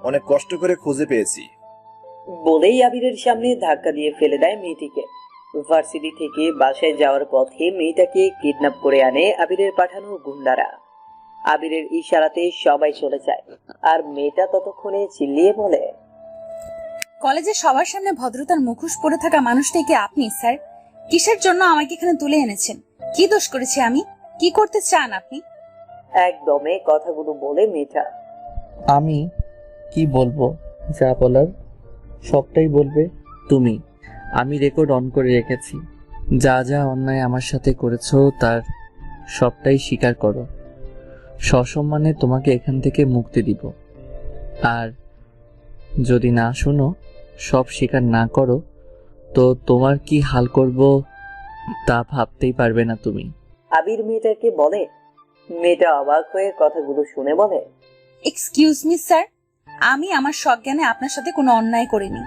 অনেক কষ্ট করে খুঁজে পেয়েছি। বলেই আবিরের সামনে ধাক্কা দিয়ে ফেলে দেয় মেয়েটিকে। ভার্সিটি থেকে বাসায় যাওয়ার পথে মেয়েটাকে কিডন্যাপ করে আনে আবিরের পাঠানো গুন্ডারা। আবিরের ইশারাতে সবাই চলে যায়, আর মেয়েটা ততক্ষণে চিল্লিয়ে বলে, কলেজে সবার সামনে ভদ্রতার মুখোশ পরে থাকা মানুষটাই কি আপনি স্যার? কিসের জন্য আমাকে এখানে তুলে এনেছেন? কি দোষ করেছি আমি? কি করতে চান আপনি? একদমে কথাগুলো বলে মেয়েটা। আমি কি বলবো? যা বলার সবটাই বলবে তুমি। আমি রেকর্ড অন করে রেখেছি। যা যা অন্যায় আমার সাথে করেছো তার সবটাই স্বীকার করো। সসম্মানে তোমাকে এখান থেকে মুক্তি দিব। আর যদি না শোনো, সব স্বীকার না করো, তো তোমার কি হাল করব তা ভাবতেই পারবে না তুমি। আবির মেয়েটাকে বলে। মেয়েটা অবাক হয়ে কথাগুলো শুনে বলে, এক্সকিউজ মি স্যার, আমি আমার সজ্ঞানে আপনার সাথে কোনো অন্যায় করিনি।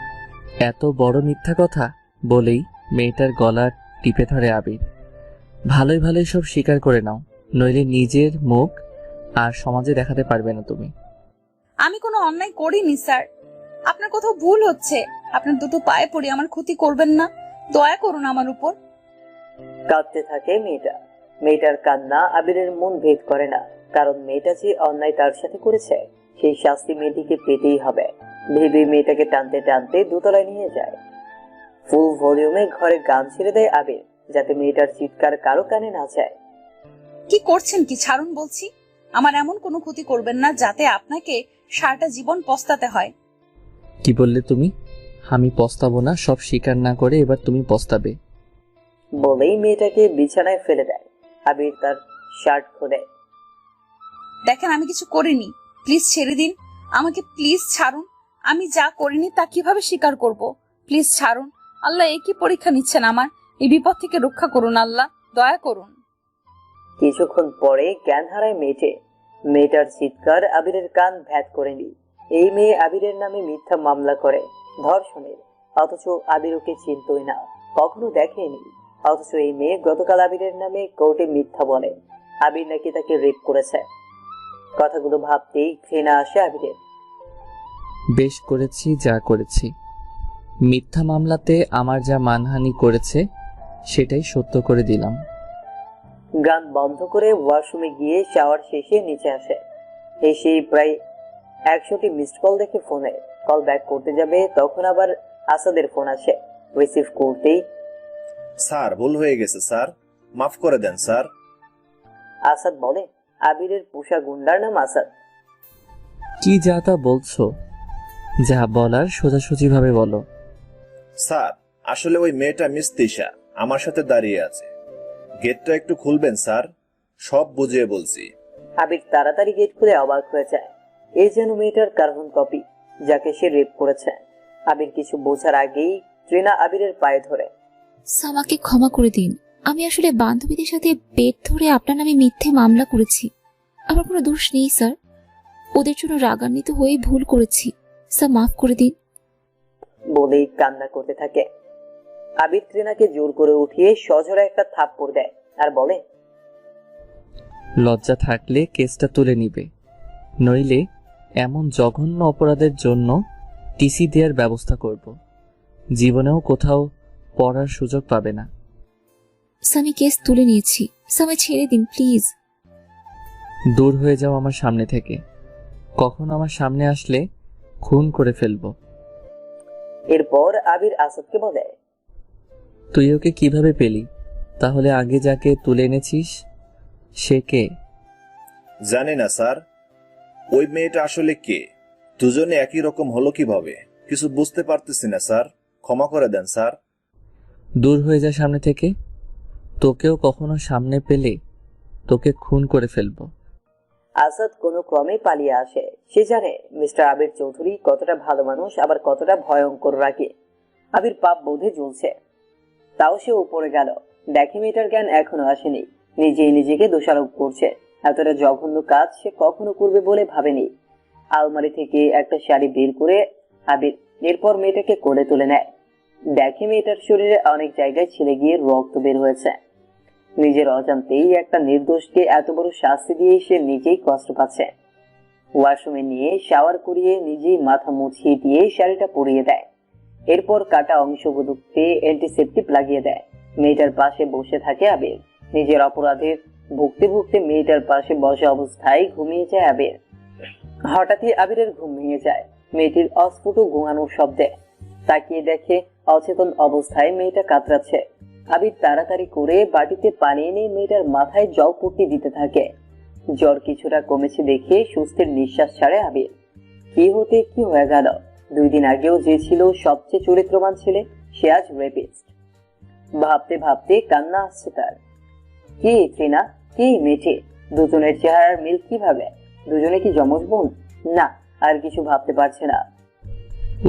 এত বড় মিথ্যা কথা বলেই মেয়েটার গলা টিপে ধরে আবির। ভালোই ভালোই সব স্বীকার করে নাও, নইলে নিজের মুখ আর সমাজে দেখাতে পারবে না তুমি। আমি কোনো অন্যায় করিনি স্যার, আপনার কোথাও ভুল হচ্ছে। আপনার দুটো পায়ে পড়ে আমার ক্ষতি করবেন না, দয়া করুন আমার উপর। কাঁদতে থাকে মেয়েটা। মেয়েটার কান্না আবিরের মন ভেদ করে না, কারণ মেয়েটা যে অন্যায় তার সাথে করেছে সেই শাস্তি মেয়েটিকে পেতেই হবে ভেবে মেয়েটাকে টানতে টানতে দোতলায় নিয়ে যায়। ফুল ভলিউমে ঘরে গান ছেড়ে দেয় আবির, যাতে মেয়েটার চিৎকার কারো কানে না যায়। কি করছেন কি? ছাড়ুন বলছি। আমার এমন কোনো ক্ষতি করবেন না যাতে আপনাকে সারাটা জীবন পস্তাতে হয়। কি বললে তুমি? আমি পস্তাবো না, সব স্বীকার না করে এবার তুমি পস্তাবে। বলেই মেয়েটাকে বিছানায় ফেলে দেয়। আবির তার শার্ট খোলে। দেখেন আমি কিছু করিনি, প্লিজ ছেড়ে দিন আমাকে, প্লিজ ছাড়ুন। আমি যা করিনি তা কিভাবে স্বীকার করব? প্লিজ ছাড়ুন। আল্লাহ, এই কি পরীক্ষা নিচ্ছেন আমার? এই বিপদ থেকে রক্ষা করুন আল্লাহ, দয়া করুন। কিছুক্ষণ পরে জ্ঞান হারায় মেয়েটার চিৎকার আবিরের কান ভ্যাদ করে নি। এই মেয়ে আবিরের নামে মিথ্যা মামলা করে ধর্ষণের, অথচ আবির ওকে চিনতই না, কখনো দেখেনি। অথচ এই মেয়ে গতকাল আবিরের নামে কোর্টে মিথ্যা বলে আবির নাকি তাকে রেপ করেছে। কথাগুলো ভাবতেই ঘৃণা আসে আবিরের। বেশ করেছি যা করেছি। মিথ্যা মামলাতে আমার যা মানহানি করেছে সেটাই সত্য করে দিলাম। গান বন্ধ করে ওয়াশরুমে গিয়ে শাওয়ার শেষে নিচে আসে। এসে প্রায় 100টি মিসড কল দেখে ফোনে কল ব্যাক করতে যাবে, তখন আবার আসাদের ফোন আসে। রিসিভ করতেই, স্যার, ভুল হয়ে গেছে স্যার, মাফ করে দেন স্যার। আসাদ বলে, আবিরের পোষা গুন্ডার নাম আসাদ। কি যা তা বলছো? যা বলার সোজাসুজি ভাবে বলো। স্যার, আসলে ওই মেয়েটা মিস তিশা আমার সাথে দাঁড়িয়ে আছে। গেটটা একটু খুলবেন স্যার? সব বুঝিয়ে বলছি। আবির তাড়াতাড়ি গেট খুলে অবাক হয়ে যায়। এই যেন মেয়েটার কার্বন কপি, যাকে সে রেপ করেছে। আবির কিছু বোঝার আগেই ট্রিনা আবিরের পায়ে ধরে। আমাকে ক্ষমা করে দিন, আমি আসলে বান্ধবীদের সাথে পেট ধরে আপনার নামে মিথ্যে মামলা করেছি। আমার কোনো দোষ নেই স্যার, ওদের জন্য রাগান্বিত হয়ে ভুল করেছি। স্যার মাফ করে দিন। বলেই কান্না করতে থাকে। আবির ট্রিনাকে জোর করে উঠিয়ে সজোরে একটা থাপ্পড় দেয় আর বলে, লজ্জা থাকলে কেসটা তুলে নিবে, নইলে এমন জঘন্য অপরাধের জন্য টিসি দেওয়ার ব্যবস্থা করব। জীবনেও কোথাও পড়ার সুযোগ পাবে না। স্যার আমি কেস তুলে নিয়েছি, স্যার আমায় ছেড়ে দিন প্লিজ। দূর হয়ে যাও আমার সামনে থেকে। কখন আমার সামনে আসলে খুন করে ফেলবো। এরপর আবির আসাদকে বলে, তুই ওকে কিভাবে পেলি? তাহলে আগে যাকে তুলে এনেছিস সে কে? জানি না স্যার, ওই মেয়েটা আসলে কে? দুজনে একই রকম হলো কিভাবে কিছু বুঝতে পারতেছি না স্যার, ক্ষমা করে দেন স্যার। দূর হয়ে যা সামনে থেকে। তোকেও কখনো সামনে পেলে তোকে খুন করে ফেলবো। আসাদ কোনো ক্রমে পালিয়ে আসে। সে জানে মিস্টার আবির চৌধুরী কতটা ভালো মানুষ, আবার কতটা ভয়ঙ্কর রাগে। আবির পাপ বোধে জ্বলছে, তাও সে উপরে গেল। দেখে মেয়েটার জ্ঞান এখনো আসেনি। নিজেই নিজেকে দোষারোপ করছে। এতটা জঘন্য কাজ সে কখনো করবে বলে ভাবেনি। আলমারি থেকে একটা শাড়ি বের করে আবির এরপর মেয়েটাকে কোলে তুলে নেয়। দেখে মেয়েটার শরীরে অনেক জায়গায় ছিলে গিয়ে রক্ত বের হয়েছে। নিজের অজান্তেই একটা নির্দোষকে এত বড় শাস্তি দিয়ে সে নিজেই কষ্ট পাচ্ছে। ওয়াশরুমে নিয়ে শাওয়ার করিয়ে নিজেই মাথা মুছিয়ে দিয়ে শাড়িটা পরিয়ে দেয়। এরপর কাটা অংশগুলোতে অ্যান্টিসেপটিক লাগিয়ে দেয়। মেয়েটার পাশে বসে থাকে আবির। নিজের অপরাধের ভুগতে ভুগতে মেয়েটার পাশে বসা অবস্থায় ঘুমিয়ে যায় আবির। হঠাৎই আবিরের ঘুম ভেঙে যায় মেয়েটির অস্ফুট ঘুমানোর শব্দে। তাকিয়ে দেখে অচেতন অবস্থায় মেয়েটা কাতরাচ্ছে। আবির তাড়াতাড়ি করে বাটিতে পানি এনে মেয়েটার মাথায় জলপট্টি দিতে থাকে। জ্বর কিছুটা কমেছে দেখে স্বস্তির নিঃশ্বাস ছাড়ে আবির। কি হতে কি হয়ে গেল? 2 দিন আগেও যে ছিল সবচেয়ে চরিত্রবান ছেলে, সে আজ রেপিস্ট। ভাবতে ভাবতে কান্না আসছে তার। কি ট্রিনা, কি মেয়েটি? দুজনের চেহারার মিল কিভাবে? দুজনে কি যমজ বোন? না, আর কিছু ভাবতে পারছে না।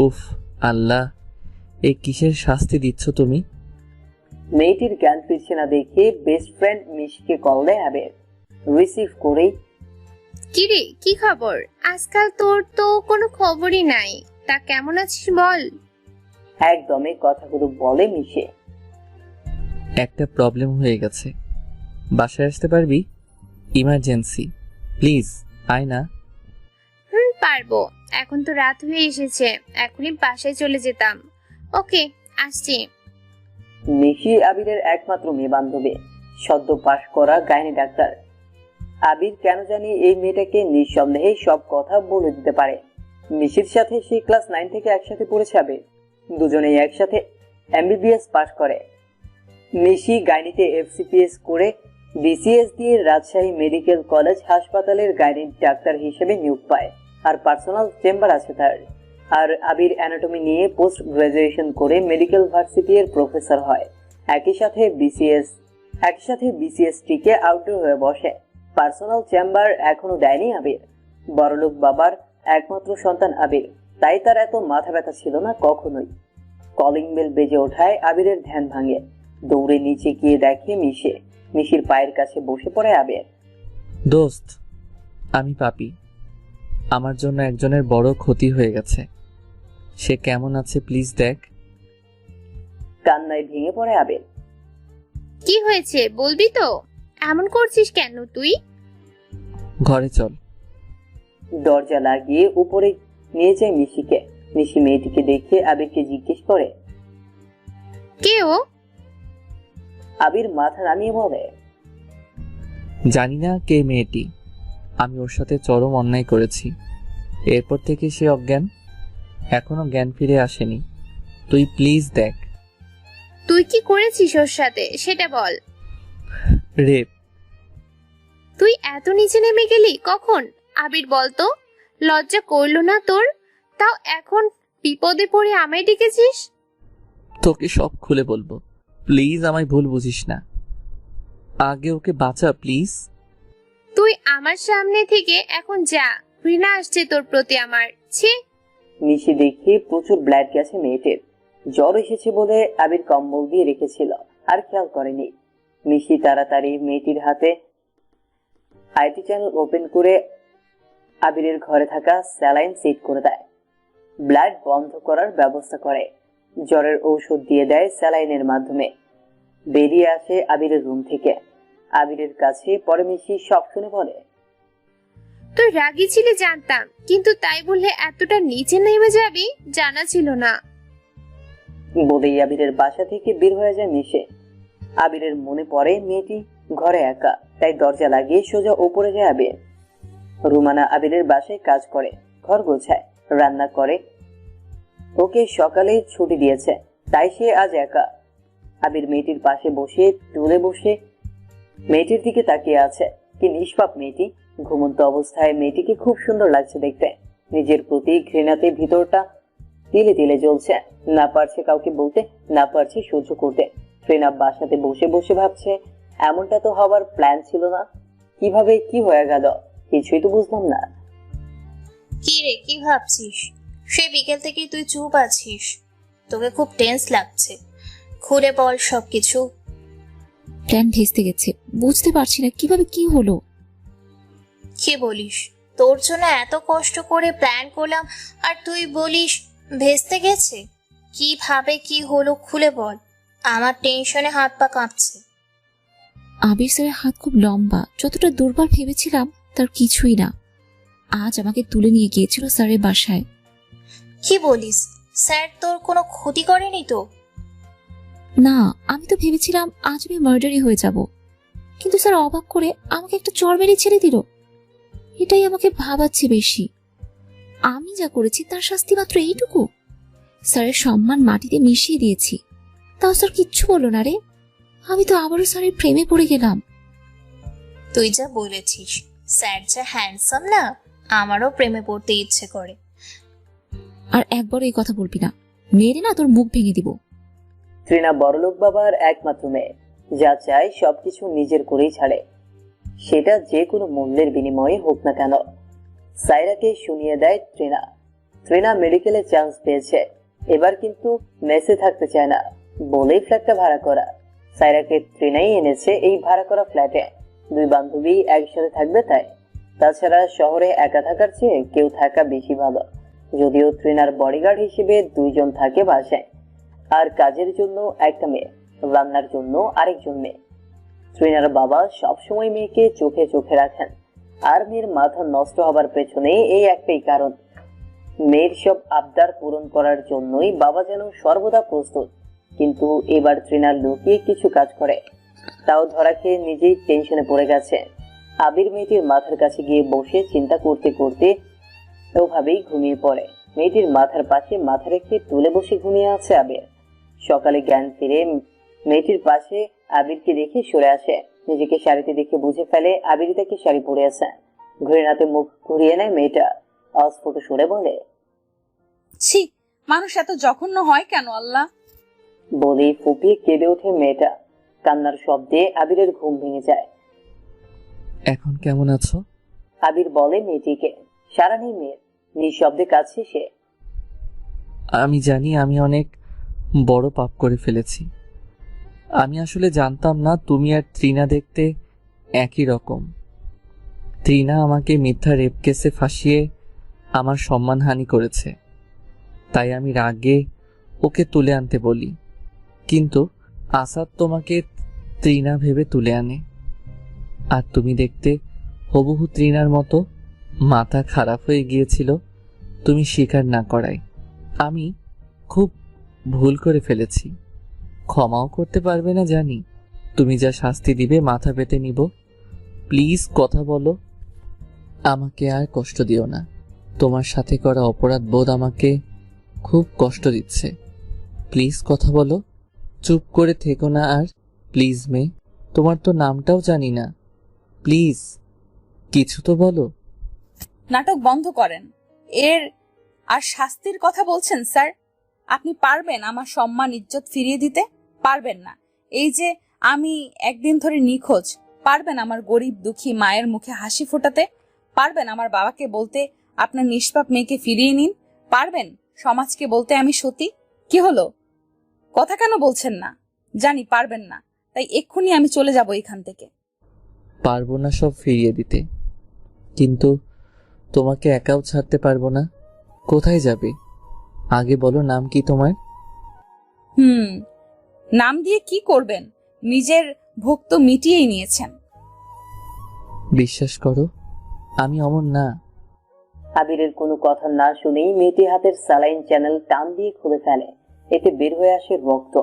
উফ আল্লাহ, এই কিসের শাস্তি দিচ্ছ তুমি? মেয়েটির জ্ঞান ফিরছে না দেখে বেস্ট ফ্রেন্ড মিশকে কল দেয় আবির। রিসিভ করেই, কিরে, কি খবর? আজকাল তোর তো কোনো খবরই নাই। তা কেমন আছিস বল? একদমই কথাগুলো বলে মিশে। একটা প্রবলেম হয়ে গেছে, বাসায় আসতে পারবি? ইমার্জেন্সি, প্লিজ আয় না। পারবো। এখন তো রাত হয়ে এসেছে, এখনই বাসায় চলে যেতাম। ওকে, আসছি। মিশি আবিরের একমাত্র মেয়ে বান্ধবী, সদ্য পাশ করা গাইনি ডাক্তার। আবির কেন জানি এই মেয়েটাকে নিঃসন্দেহে সব কথা বলে দিতে পারে। মিশির সাথে সে ক্লাস 9 থেকে একসাথে পড়েছে আবির। দুজনেই একসাথে এমবিবিএস পাশ করে। মিশি গাইনিতে এফসিপিএস করে বিসিএস দিয়ে রাজশাহী মেডিকেল কলেজ হাসপাতালের গাইনি ডাক্তার হিসেবে নিয়োগ পায়, আর পার্সোনাল চেম্বার আছে তার। আর আবির অ্যানাটমি নিয়ে পোস্ট গ্রাজুয়েশন করে মেডিকেল ভার্সিটি এর প্রফেসর হয়। একই সাথে বিসিএস টিকে আউটডোর হয়ে বসে। পার্সোনাল চেম্বার এখনো দেয়নি আবির। বড়লোক বাবার একমাত্র সন্তান আবির, তাই তার এত মাথা ব্যথা ছিল না কখনোই। কলিং বেল বেজে ওঠায় আবিরের ধ্যান ভাঙে। দৌড়ে নিচে গিয়ে দেখে মিশির পায়ের কাছে বসে পড়ে আবির। দোস্ত, আমি পাপী। আমার জন্য একজনের বড় ক্ষতি হয়ে গেছে। সে কেমন আছে প্লিজ দেখ। কান্নায় ভেঙে পড়ে আবির। কি হয়েছে বলবি তো? এমন করছিস কেন তুই? ঘরে চল। দরজা লাগিয়ে উপরে নিয়ে যায় মিশিকে। মিশি মেয়েটিকে দেখে আবিরকে জিজ্ঞেস করে, কে ও? আবির মাথা নামিয়ে বলে, জানি না কে মেয়েটি, আমি ওর সাথে চরম অন্যায় করেছি। এরপর থেকে সে অজ্ঞান, এখনো জ্ঞান ফিরে আসেনি। তুই প্লিজ দেখ। তুই কি করেছিস ওর সাথে সেটা বল। রেপ। তুই এত নিচে নেমে গেলি কখন? আবির বলতো, লজ্জা করলো না তোর? তাও এখন বিপদে পড়ে আমায় ডেকেছিস। তোকে সব খুলে বলবো, প্লিজ আমায় ভুল বুঝিস না। আগে ওকে বাঁচা প্লিজ। তুই আমার সামনে থেকে এখন যা, ঘৃণা আসছে তোর প্রতি আমার। ছি। মিশি দেখে প্রচুর ব্লাড গেছে মেয়েটির। জ্বর এসেছে বলে আবির কম্বল দিয়ে রেখেছিল, আর খেয়াল করেনি। মিশি তাড়াতাড়ি মেয়েটির হাতে আইটি চ্যানেল ওপেন করে আবিরের ঘরে থাকা স্যালাইন সেট করে দেয়। ব্লাড বন্ধ করার ব্যবস্থা করে। জ্বরের ঔষধ দিয়ে দেয় স্যালাইনের মাধ্যমে। বেরিয়ে আসে আবিরের রুম থেকে। আবিরের কাছে পরে মিশি সব শুনে বলে, তুই রাগী ছিলি জানতাম, কিন্তু তাই বললে এতটা নিচে নেমে যাবি জানা ছিল না। বলেই আবিরের বাসা থেকে বের হয়ে যায় মিশে। আবিরের মনে পড়ে মেয়েটি ঘরে একা, তাই দরজা লাগিয়ে সোজা ওপরে যায় আবির। রুমানা আবিরের বাসায় কাজ করে, ঘর গোছায়, রান্না করে। ওকে সকালে ছুটি দিয়েছে, তাই সে আজ একা। আবির মেয়েটির পাশে বসে টুলে বসে মেয়েটির দিকে তাকিয়ে আছে। কি নিষ্পাপ মেয়েটি! ঘুমন্ত অবস্থায় মেয়েটিকে খুব সুন্দর লাগছে দেখতে। নিজের প্রতি ঘৃণাতে ভিতরটা তিলে তিলে জ্বলছে। না পারছে কাউকে বলতে, না পারছে সহ্য করতে। ট্রেনা বাসাতে বসে বসে ভাবছে, এমনটা তো হওয়ার প্ল্যান ছিল না। কিভাবে কি হয়ে গেল কিছুই তো বুঝলাম না। কি রে, কি ভাবছিস? সে বিকেল থেকে তুই চুপ আছিস, তোকে খুব টেন্স লাগছে। খুলে বল সবকিছু। প্ল্যান ভেস্তে গেছে, বুঝতে পারছি না কিভাবে কি হলো। কি বলিস? তোর জন্য এত কষ্ট করে প্ল্যান করলাম, আর তুই বলিস ভেস্তে গেছে? কিভাবে কি হলো খুলে বল, আমার টেনশনে হাত পা কাঁপছে। আবির স্যারের হাত খুব লম্বা, যতটা দুর্বল ভেবেছিলাম তার কিছুই না। আজ আমাকে তুলে নিয়ে গিয়েছিল স্যারের বাসায়। কি বলিস? স্যার তোর কোনো ক্ষতি করেনি তো? না, আমি তো ভেবেছিলাম আজ আমি মার্ডারই হয়ে যাব, কিন্তু স্যার অবাক করে আমাকে একটা চড় মেরে ছেড়ে দিল। এটাই আমাকে ভাবাচ্ছে বেশি। আমি যা করেছি তার শাস্তি মাত্র এইটুকু? স্যারের সম্মান মাটিতে মিশিয়ে দিয়েছি, তাও স্যার কিচ্ছু বললো না রে। আমি তো আবারও স্যারের প্রেমে পড়ে গেলাম। তুই যা বলেছিস, স্যার যা হ্যান্ডসাম না, আমারও প্রেমে পড়তে ইচ্ছে করে। আর একবারও এই কথা বলবি না, মেরে না তোর মুখ ভেঙে দিব। তৃণা বড়লোক বাবার একমাত্র মেয়ে, যা চায় সবকিছু নিজের করেই ছাড়ে, সেটা যে কোনো মূল্যের বিনিময়ে হোক না কেন। সাইরাকে শুনিয়ে দেয় তৃণা। তৃণা মেডিকেলে চান্স পেয়েছে, এবার কিন্তু মেসে থাকতে চায় না বলেই ফ্ল্যাটটা ভাড়া করা। সাইরাকে তৃণাই এনেছে এই ভাড়া করা ফ্ল্যাটে। দুই বান্ধবী একসাথে থাকবে তাই। তাছাড়া শহরে একা থাকার চেয়ে কেউ থাকা বেশি ভালো। যদিও তৃণার বডিগার্ড হিসেবে দুইজন থাকে বাসায়, আর কাজের জন্য একটা মেয়ে, রান্নার জন্য আরেকজন মেয়ে। তৃণার বাবা সবসময় মেয়েকে চোখে চোখে রাখেন, আর মেয়ের মাথা নষ্ট হবার পেছনে এই একটাই কারণ, মেয়ের সব আবদার পূরণ করার জন্যই বাবা যেন সর্বদা প্রস্তুত। কিন্তু এবার তৃণা লুকিয়ে কিছু কাজ করে, তাও ধরা খেয়ে নিজেই টেনশনে পড়ে গেছে। আবির মেয়েটির মাথার কাছে গিয়ে বসে চিন্তা করতে করতে ওভাবেই ঘুমিয়ে পড়ে। মেয়েটির মাথার পাশে মাথা রেখে তুলে বসে ঘুমিয়ে আছে আবির। সকালে জ্ঞান ফিরে মেয়েটির পাশে আবিরকে দেখে সরে আসে। নিজেকে শাড়িতে দেখে বুঝে ফেলে আবির তাকে শাড়ি পরে আছে। ঘৃণাতে মুখ ঘুরিয়ে নেয় মেয়েটা, অস্ফুট সুরে বলে, ছি, মানুষ এত জঘন্য হয় কেন আল্লাহ? বলেই ফুপিয়ে কেঁদে ওঠে মেয়েটা। কান্নার শব্দে আবিরের ঘুম ভেঙে যায়। এখন কেমন আছো? আবির বলে মেয়েটিকে। সারা নেই মেয়ের, নিঃশব্দে কাছে সে। আমি জানি আমি অনেক বড় পাপ করে ফেলেছি। আমি আসলে জানতাম না তুমি আর তৃণা দেখতে একই রকম। তৃণা আমাকে মিথ্যা রেপ কেসে ফাঁসিয়ে আমার সম্মানহানি করেছে, তাই আমি রাগে ওকে তুলে আনতে বলি, কিন্তু আসাদ তোমাকে তৃণা ভেবে তুলে আনে। আর তুমি দেখতে হুবহু তৃণার মতো। মাথা খারাপ হয়ে গিয়েছিল তুমি স্বীকার না করায়। আমি খুব ভুল করে ফেলেছি, ক্ষমাও করতে পারবে না জানি। তুমি যা শাস্তি দিবে মাথা পেতে নিব। প্লিজ কথা বলো, আমাকে আর কষ্ট দিও না। তোমার সাথে করা অপরাধ বোধ আমাকে খুব কষ্ট দিচ্ছে। প্লিজ কথা বলো, চুপ করে থেকো না আর। প্লিজ মেয়ে, তোমার তো নামটাও জানি না, প্লিজ কিছু তো বলো। নাটক বন্ধ করেন। এর আর শাস্তির কথা বলছেন স্যার? আপনি পারবেন আমার সম্মান ইজ্জত ফিরিয়ে দিতে? পারবেন না। এই যে আমি একদিন ধরে নিখোঁজ, পারবেন আমার গরিব দুঃখী মায়ের মুখে হাসি ফোটাতে? পারবেন আমার বাবাকে বলতে আপনার নিষ্পাপ মেয়েকে ফিরিয়ে নিন? পারবেন সমাজকে বলতে আমি সতী? কি হলো, কথা কেন বলছেন না? জানি পারবেন না, তাই এক্ষুনি আমি চলে যাব এখান থেকে। পারবো না সব ফিরিয়ে দিতে, কিন্তু তোমাকে একাও ছাড়তে পারবো না। কোথায় যাবে আগে বলো, নাম কি তোমার? নাম দিয়ে কি করবেন? নিজের ভোগ তো মিটিয়েই নিয়েছেন। বিশ্বাস করো আমি অমন না। আবিরের কোনো কথা না শুনেই মেয়েটি হাতের স্যালাইন চ্যানেল টান দিয়ে খুলে ফেলে। এতে বের হয়ে আসে রক্ত।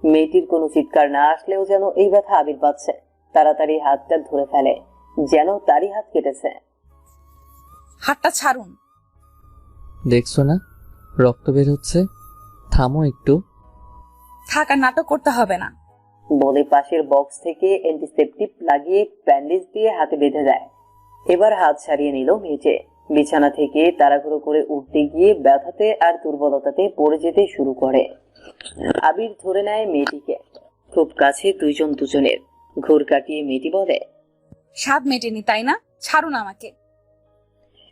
মেয়েটির কোনো চিৎকার না আসলেও যেন এই ব্যথা আবির পাচ্ছে। তাড়াতাড়ি হাতটা ধরে ফেলে, যেন তারই হাত কেটেছে। হাতটা ছাড়ুন। দেখছো না রক্ত বের হচ্ছে, থামো একটু। থাক, আর নাটক করতে হবে না। বলে পাশের বক্স থেকে অ্যান্টিসেপটিক লাগিয়ে ব্যান্ডেজ দিয়ে হাতে বেঁধে দেয়। এবার হাত ছাড়িয়ে নিল মেয়েটি। বিছানা থেকে তাড়াহুড়ো করে উঠতে গিয়ে ব্যথাতে আর দুর্বলতাতে পড়ে যেতে শুরু করে। আবির ধরে নেয় মেয়েটিকে, খুব কাছে দুইজন দুজনের। ঘোর কাটিয়ে মেয়েটি বলে, স্বাদ মেটেনি তাই না? ছাড়ুন আমাকে।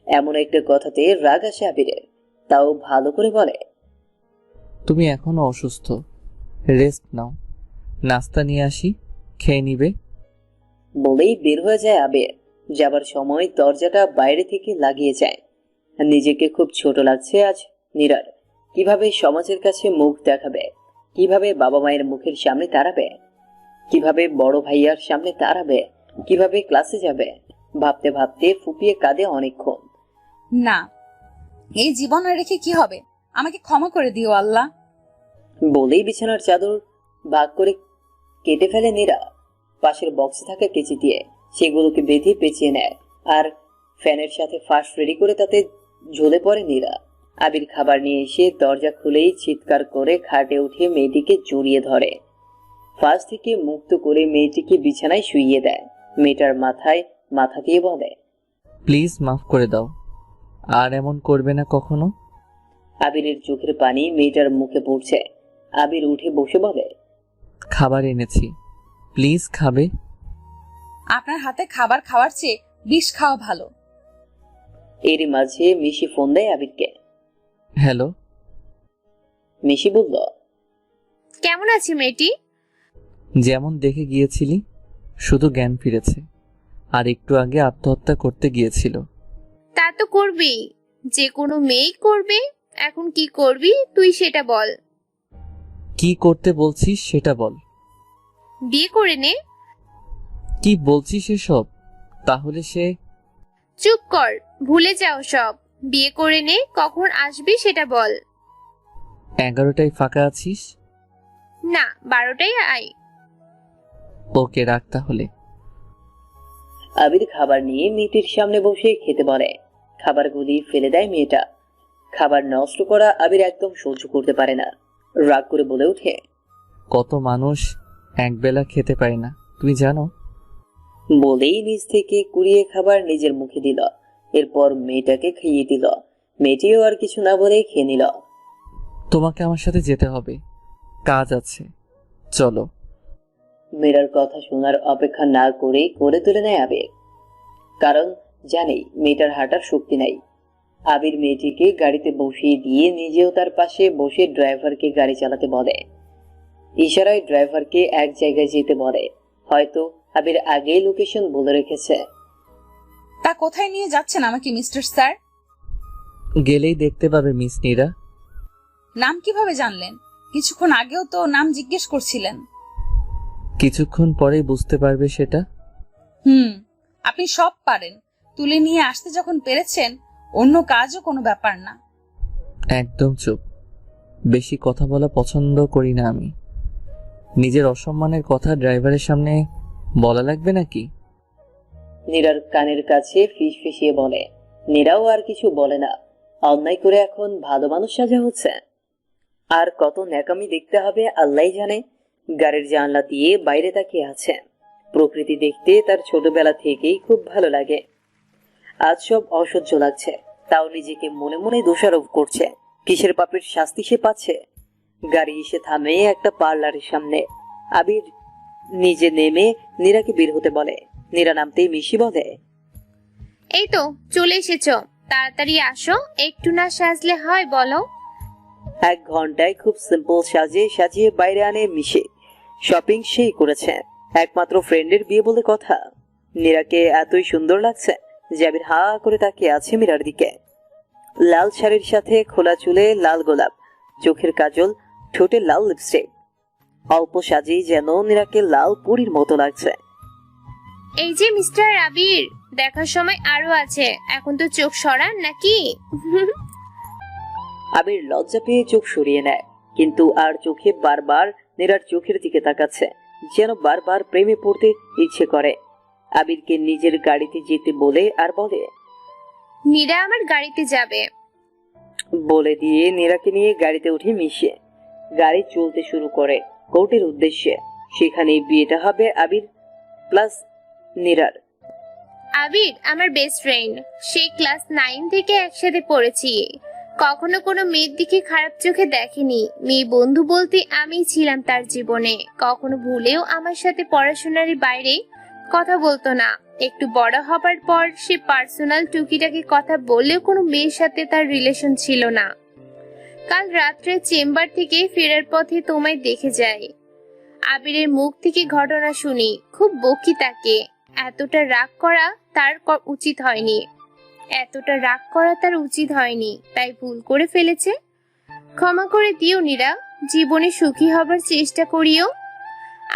এমন একটা কথাতে রাগ আসে আবিরের, তাও ভালো করে বলে, তুমি এখনো অসুস্থ, রেস্ট নাও, নাস্তা নিয়ে আসি, খেয়ে নিবে। বলেই বের হয়ে যায় আবির। যাবার সময় দরজাটা বাইরে থেকে লাগিয়ে যায়। নিজেকে খুব ছোট লাগছে আজ নীরার। কিভাবে সমাজের কাছে মুখ দেখাবে, কিভাবে বাবা মায়ের মুখের সামনে দাঁড়াবে, কিভাবে বড় ভাইয়ার সামনে দাঁড়াবে, কিভাবে ক্লাসে যাবে, ভাবতে ভাবতে ফুপিয়ে কাঁদে অনেকক্ষণ। না, এই জীবন আর রেখে কি হবে? আমাকে ক্ষমা করে দিও আল্লাহ। বলেই বিছানার চাদর ভাগ করে কেটে ফেলে নীরা। পাশের বক্সে থাকা কেচি দিয়ে সেগুলোকে বেঁধে পেঁচিয়ে নেয় আর ফ্যানের সাথে ফাঁস রেডি করে তাতে ঝুলে পড়ে নীরা। আবির খাবার নিয়ে এসে দরজা খুলেই চিৎকার করে খাটে উঠে মেয়েটিকে জড়িয়ে ধরে। ফাঁস থেকে মুক্ত করে মেয়েটিকে বিছানায় শুইয়ে দেয়। মেয়েটার মাথায় মাথা দিয়ে বলে, প্লিজ মাফ করে দাও, আর এমন করবে না কখনো। আবিরের চোখের পানি মেয়েটার মুখে পড়ছে। আবির উঠে বসে বলে, খাবার এনেছি, প্লিজ খাবে। আপনার হাতে খাবার খাওয়ার চেয়ে বিষ খাওয়া ভালো। এরই মাঝে মিশি ফোন দেয় আবিরকে। হ্যালো। মিশি বলল, কেমন আছে মেয়েটি? যেমন দেখে গিয়েছিলি, শুধু জ্ঞান ফিরেছে, আর একটু আগে আত্মহত্যা করতে গিয়েছিল। তা তো করবি, যে কোনো মেয়েই করবে। এখন কি করবি তুই সেটা বল। কি করতে বলছিস সেটা বল। বিয়ে করে নে। কি বলছিস এসব? তাহলে সে? চুপ কর, ভুলে যাও সব। বিয়ে করে নে, কখন আসবি সেটা বল। 11টায় ফাঁকা আছিস? না, 12টায় আয়। ওকে, রাখ তাহলে। আবির খাবার নিয়ে মেয়েটির সামনে বসে খেতে বলে। খাবারগুলি ফেলে দেয় মেয়েটা। খাবার নষ্ট করা আবির একদম সহ্য করতে পারে না। রাগ করে বলে ওঠে, কত মানুষ একবেলা খেতে পায় না, তুমি জানো? বলেই নিজ থেকে কুড়িয়ে খাবার নিজের মুখে দিল। এরপর মেয়েটাকে খাইয়ে দিল। মেয়েটিও আর কিছু না বলে খেয়ে নিল। তোমাকে আমার সাথে যেতে হবে, কাজ আছে, চলো। মেয়েটার কথা শোনার অপেক্ষা না করেই করে তুলে নেয় আবির। কারণ জানে মেয়েটার হাঁটার শক্তি নাই। আবির মেয়েটিকে গাড়িতে বসিয়ে দিয়ে নিজেও তার পাশে বসে ড্রাইভারকে গাড়ি চালাতে বলে। ইশারায় ড্রাইভারকে এক জায়গায় যেতে বলে। হয়তো আবির আগেই লোকেশন বলে রেখেছে। তা কোথায় নিয়ে যাচ্ছেন আমাকে মিস্টার স্যার? গেলেই দেখতে পাবে মিস নীরা। নাম কিভাবে জানলেন? কিছুক্ষণ আগেও তো নাম জিজ্ঞেস করছিলেন। কিছুক্ষণ পরেই বুঝতে পারবে সেটা। আপনি সব পারেন। তুলে নিয়ে আসতে যখন পেরেছেন, অন্য কাজও কোনো ব্যাপার না। একদম চুপ, বেশি কথা বলা পছন্দ করি না আমি। নিজের অসম্মানের কথা ড্রাইভারের সামনে বলা লাগবে নাকি? নীরার কানের কাছে ফিস ফিসিয়ে বলে। নীরাও আর কিছু বলে না। অন্যায় করে এখন ভালো মানুষ সাজা হচ্ছে। আর কত ন্যাকামি দেখতে হবে আল্লাহই জানে। গাড়ির জানলা দিয়ে বাইরে তাকিয়ে আছে। প্রকৃতি দেখতে তার ছোটবেলা থেকেই খুব ভালো লাগে। আজ সব অসহ্য লাগছে, তাও নিজেকে মনে মনে দোষারোপ করছে। কিসের পাপের শাস্তি সে পাচ্ছে? গাড়ি এসে থামে একটা পার্লারের সামনে। আবির নিজে নেমে নীরাকে বের হতে বলে। নীরা নামতেই মিশি বলে, এই তো চলে এসেছো, তাড়াতাড়ি আসো। একটু না সাজলে হয় বলো? 1 ঘন্টায় খুব সিম্পল সাজিয়ে বাইরে আনে মিশে। শপিং সেই করেছে। একমাত্র ফ্রেন্ডের বিয়ে বলে কথা। নীরাকে এতই সুন্দর লাগছে যে আবির হা করে তাকিয়ে আছে মীরার দিকে। লাল শাড়ির সাথে খোলা চুলে লাল গোলাপ, চোখের কাজল, ঠোঁটে লাল লিপস্টিক। অল্প সাজেই যেন নীরাকে লাল পরীর মতো লাগছে। এই যে মিস্টার আবির, দেখার সময় আরো আছে, এখন তো চোখ সরান নাকি? আবির লজ্জা পেয়ে চোখ সরিয়ে নেয়, কিন্তু আর চোখে বারবার নীরার চোখের দিকে তাকাচ্ছে, যেন বারবার প্রেমে পড়তে ইচ্ছে করে। আবিরকে নিজের গাড়িতে যেতে বলে আর বলে, নীরা আমার গাড়িতে যাবে। বলে দিয়ে নীরাকে নিয়ে গাড়িতে উঠে মিশে গাড়ি চলতে শুরু করে কোর্টের উদ্দেশ্যে। সেখানে বিয়েটা হবে আবির প্লাস নীরার। আবির আমার বেস্ট ফ্রেন্ড, সেই ক্লাস 9 থেকে একসাথে পড়েছি। কখনো কোনো মেয়ের দিকে খারাপ চোখে দেখেনি। মেয়ে বন্ধু বলতে আমিই ছিলাম তার জীবনে। কখনো ভুলেও আমার সাথে পড়াশোনার বাইরে কথা বলতো না। একটু বড় হবার পর সে পার্সোনাল টুকিটাকি কথা বললেও কোনো মেয়ের সাথে তার রিলেশন ছিল না। কাল রাত্রে চেম্বার থেকে ফেরার পথে তোমায় দেখে যাই। আবিরের মুখ থেকে ঘটনা শুনি, খুব বকি তাকে। এতটা রাগ করা তার উচিত হয়নি, তাই ভুল করে ফেলেছে। ক্ষমা করে দিও নীরা, জীবনে সুখী হবার চেষ্টা করিও।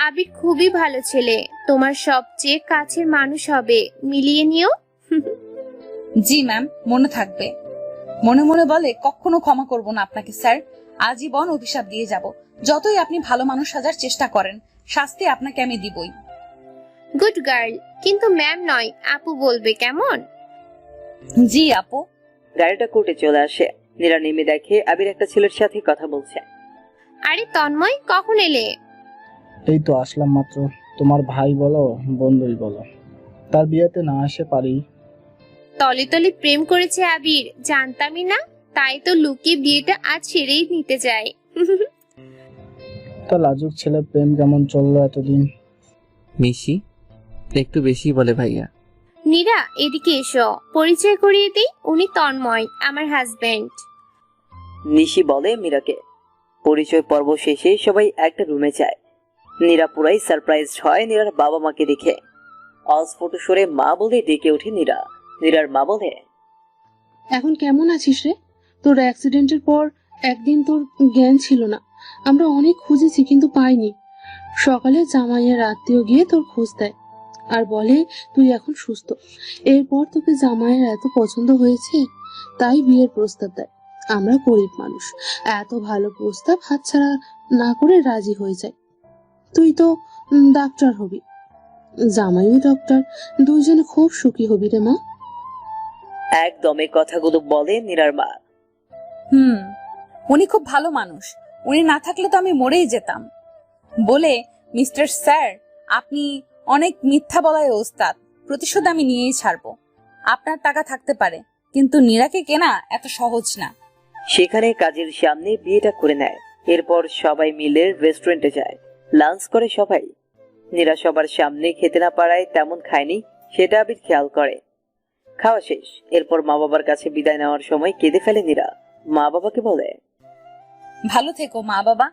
আবির খুবই ভালো ছেলে, তোমার সবচেয়ে কাছের মানুষ হবে, মিলিয়ে নিও। জি ম্যাম, মনে থাকবে। মনে মনে বলে, কখনো ক্ষমা করব না আপনাকে স্যার, আজীবন অভিশাপ দিয়ে যাব। যতই আপনি ভালো মানুষ সাজার চেষ্টা করেন, শাস্তি আপনাকে আমি দিবই। গুড গার্ল, কিন্তু ম্যাম নয়, আপু বলবে, কেমন? জি আপু। গাড়িটা কোর্টে চলে আসে। নীরা নেমে দেখে আবির একটা ছেলের সাথে কথা বলছে। আরে তন্ময়, কখন এলে? এই তো আসলাম মাত্র। তোমার ভাই বলো বন্ধুই বলো, তার বিয়েতে না আসে পারি? তলে তলে প্রেম করেছে আবির, জানতামই না। তাই তো লুকিয়ে বিয়েটা আজ ছেড়েই নিতে চাই। তা লাজুক ছেলের প্রেম কেমন চললো এতদিন? মিশি একটু বেশি বলে ভাইয়া। নীরা, এদিকে এসো, পরিচয় করিয়ে দিই। উনি তন্ময়, আমার হাজবেন্ড। নিশি বলে মীরাকে। পরিচয় পর্ব শেষে সবাই একটা রুমে যায়। নীরা পুরাই সারপ্রাইজ হয় নীরার বাবা মাকে দেখে। অস্ফুট সুরে মা বলে ডেকে ওঠে নীরা। নীরার মা বলে, এখন কেমন আছিস রে? তোর অ্যাক্সিডেন্টের পর একদিন তোর জ্ঞান ছিল না। আমরা অনেক খুঁজেছি কিন্তু পাইনি। সকালে জামাইয়ের আত্মীয় গিয়ে তোর খোঁজ দেয় আর বলে তুই এখন সুস্থ। এরপর তোকে জামাইয়ের এত পছন্দ হয়েছে তাই বিয়ের প্রস্তাব দেয়। আমরা গরিব মানুষ, এত ভালো প্রস্তাব হাতছাড়া না করে রাজি হয়ে যায়। তুই তো ডাক্তার হবি, জামাইও ডক্টর, দুইজনে খুব সুখী হবি রে মা। একদমে কথাগুলো বলে নীরার মা। উনি খুব ভালো মানুষ, উনি না থাকলে তো আমি মরেই যেতাম। বলে, মিস্টার স্যার, আপনি অনেক মিথ্যা বলায় ওস্তাদ, প্রতিশোধ আমি নিয়েই ছাড়বো। আপনার টাকা থাকতে পারে, কিন্তু নীরাকে কেনা এত সহজ না। সেখানে কাজের সামনে বিয়েটা করে নেয়। এরপর সবাই মিলে রেস্টুরেন্টে যায়, লাঞ্চ করে সবাই। নীরা সবার সামনে খেতে না পারায় তেমন খায়নি, সেটা আবির খেয়াল করে। খাওয়া শেষ, এরপর মা বাবার কাছে বিদায় নেওয়ার সময় কেঁদে ফেলে নীরা। মা বাবাকে বলে, ভালো থেকো মা বাবা।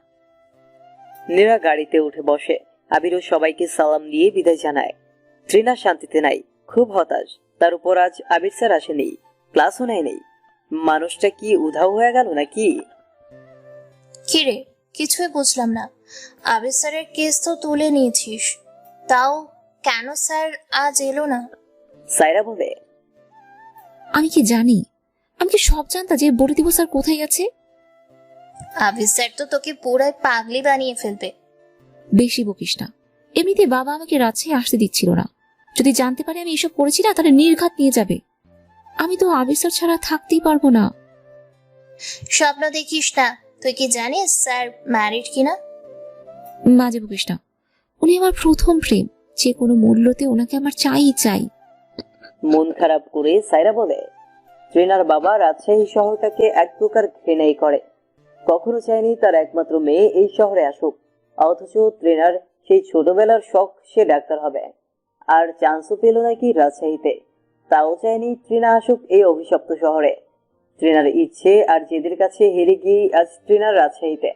নীরা গাড়িতে উঠে বসে। আবিরও সবাইকে সালাম দিয়ে বিদায় জানায়। ট্রিনা শান্তিতে নাই, খুব হতাশ। তার উপর আজ আবির স্যার আসেনি, ক্লাসও নেয়নি। মানুষটা কি উধাও হয়ে গেল নাকি? কিরে, কিছুই বুঝলাম না। আবির স্যারের কেস তো তুলে নিয়েছিস, তাও কেন স্যার আজ এলো না? সাইরা বলে, আমি কি জানি? আমি কি সব জানতা যে বলে দিব স্যার কোথায় গেছে? আবির স্যার তো তোকে পুরাই পাগলি বানিয়ে ফেলবে। বেশি বকিস না। এমনিতে বাবা আমাকে রাজশাহী আসতে দিচ্ছিল না। যদি জানতে পারে আমি এসব করেছি না, তাহলে নির্ঘাত নিয়ে যাবে। আমি তো আবির স্যার ছাড়া থাকতেই পারবো না। স্বপ্ন দেখিস না। তুই কি জানিস স্যার ম্যারিড কিনা? মাঝে বকিস না। উনি আমার প্রথম প্রেম, যে কোনো মূল্যতে ওনাকে আমার চাই চাই। মন খারাপ করে সাইরা বলে, ট্রিনার বাবা রাজশাহী শহরটাকে এক প্রকার ঘৃণাই করে। কখনো চায়নি তার একমাত্র মেয়ে এই শহরে আসুক। অথচ ট্রিনার সেই ছোটবেলার শখ সে ডাক্তার হবে, আর চান্সও পেল নাকি রাজশাহীতে। তাও চায়নি ট্রিনা আসুক এই অভিশপ্ত শহরে। ট্রিনার ইচ্ছে আর জেদের কাছে হেরে গিয়ে আজ ট্রিনার রাজশাহীতে,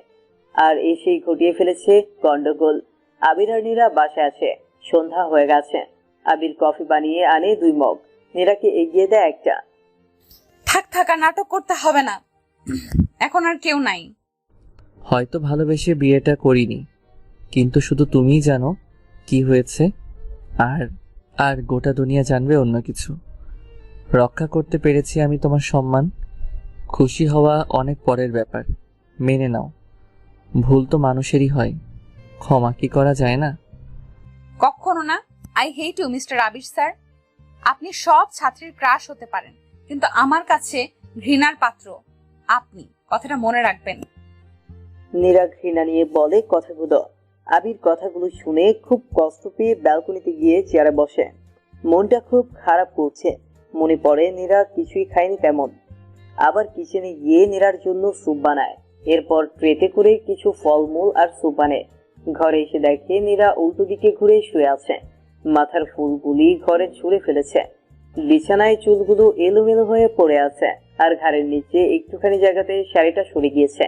আর এসেই ঘটিয়ে ফেলেছে গন্ডগোল। আবির আর নীরা বাসায় আছে। সন্ধ্যা হয়ে গেছে। আবির কফি বানিয়ে আনে 2 মগ, নীরাকে এগিয়ে দেয় একটা। থাক আর নাটক করতে হবে না, এখন আর কেউ নাই। হয়তো ভালোবেসে বিয়েটা করিনি, কিন্তু শুধু তুমিই জানো কি হয়েছে। আর আর গোটা দুনিয়া জানবে অন্য কিছু। রক্ষা করতে পেরেছি আমি তোমার সম্মান। খুশি হওয়া অনেক পরের ব্যাপার, মেনে নাও। ভুল তো মানুষেরই হয়, ক্ষমা কি করা যায় না? কখনো না। I hate you mister Abir sir. আপনি সব ছাত্রীর ক্রাশ হতে পারেন, কিন্তু আমার কাছে ঘৃণার পাত্র আপনি, কথাটা মনে রাখবেন। নীরা ঘৃণা নিয়ে বলে কথাগুলো। আবির কথাগুলো শুনে খুব কষ্ট পেয়ে ব্যালকনিতে গিয়ে চেয়ারে বসে। মনটা খুব খারাপ করছে। মনে পড়ে নীরা কিছুই খায়নি তেমন। আবার কিচেনে গিয়ে নীরার জন্য স্যুপ বানায়। এরপর ট্রেতে করে কিছু ফলমূল আর স্যুপ বানায়। ঘরে এসে দেখে নীরা উল্টো দিকে ঘুরে শুয়ে আছে। মাথার ফুলগুলি ঘরে ছুঁড়ে ফেলেছে। বিছানায় চুলগুলো এলোমেলো হয়ে পড়ে আছে, আর ঘাড়ের নিচে একটুখানি জায়গাতে শাড়িটা সরে গিয়েছে।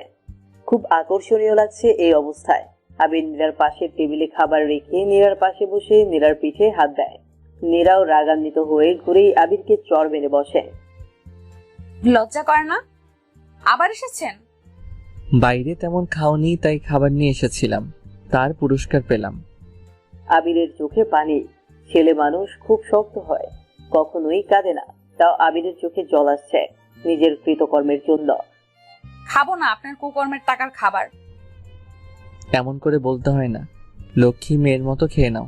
খুব আকর্ষণীয় লাগছে এই অবস্থায়। আবির নীরার পাশে টেবিলে খাবার রেখে নীরার পাশে বসে নীরার পিঠে হাত দেয়। নীরাও রাগান্বিত হয়ে ঘুরেই আবিরকে চড় মেরে বসে। লজ্জা করে না? আবার এসেছেন? বাইরে তেমন খাওনি, তাই খাবার নিয়ে এসেছিলাম, তার পুরস্কার পেলাম। আবিরের চোখে পানি। ছেলে মানুষ খুব শক্ত হয়, কখনোই কাঁদে না। তাও আবিরের চোখে জল আসছে নিজের কৃতকর্মের জন্য। খাবো না আপনার কুকর্মের টাকার খাবার। এমন করে বলতে হয় না, লক্ষ্মী মেয়ের মতো খেয়ে নাও।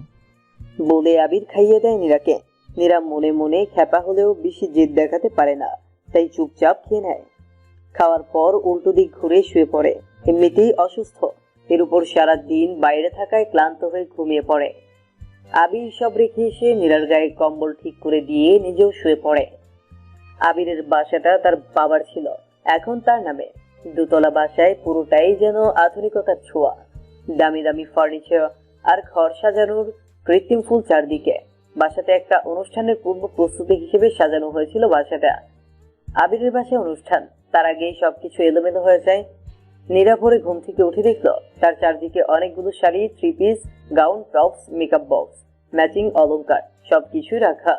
বলে আবির খাইয়ে দেয় নীরাকে। নীরা মনে মনে খ্যাপা হলেও বেশি জেদ দেখাতে পারে না, তাই চুপচাপ খেয়ে নেয়। খাওয়ার পর উল্টো দিক ঘুরে শুয়ে পড়ে। এমনিতেই অসুস্থ, এর উপর সারা দিন বাইরে থাকায় ক্লান্ত হয়ে ঘুমিয়ে পড়ে। আবির সব রেখে এসে নীরার গায়ে কম্বল ঠিক করে দিয়ে নিজেও শুয়ে পড়ে। আবিরের বাসাটা তার বাবার ছিল, এখন তার নামে। দোতলা বাসায় পুরোটাই যেন আধুনিকতার ছোঁয়া। দামি দামি ফার্নিচার আর ঘর সাজানোর কৃত্রিম ফুল চারদিকে। বাসাতে একটা অনুষ্ঠানের পূর্ব প্রস্তুতি হিসেবে সাজানো হয়েছিল বাসাটা। আবিরের বাসায় অনুষ্ঠান, তার আগেই সবকিছু এলোমেলো হয়ে যায়। নীরা ভোরে ঘুম থেকে উঠে দেখলো তার চারদিকে অনেকগুলো sari, three piece, gown, tops, makeup box, matching অলংকার সবকিছুই রাখা।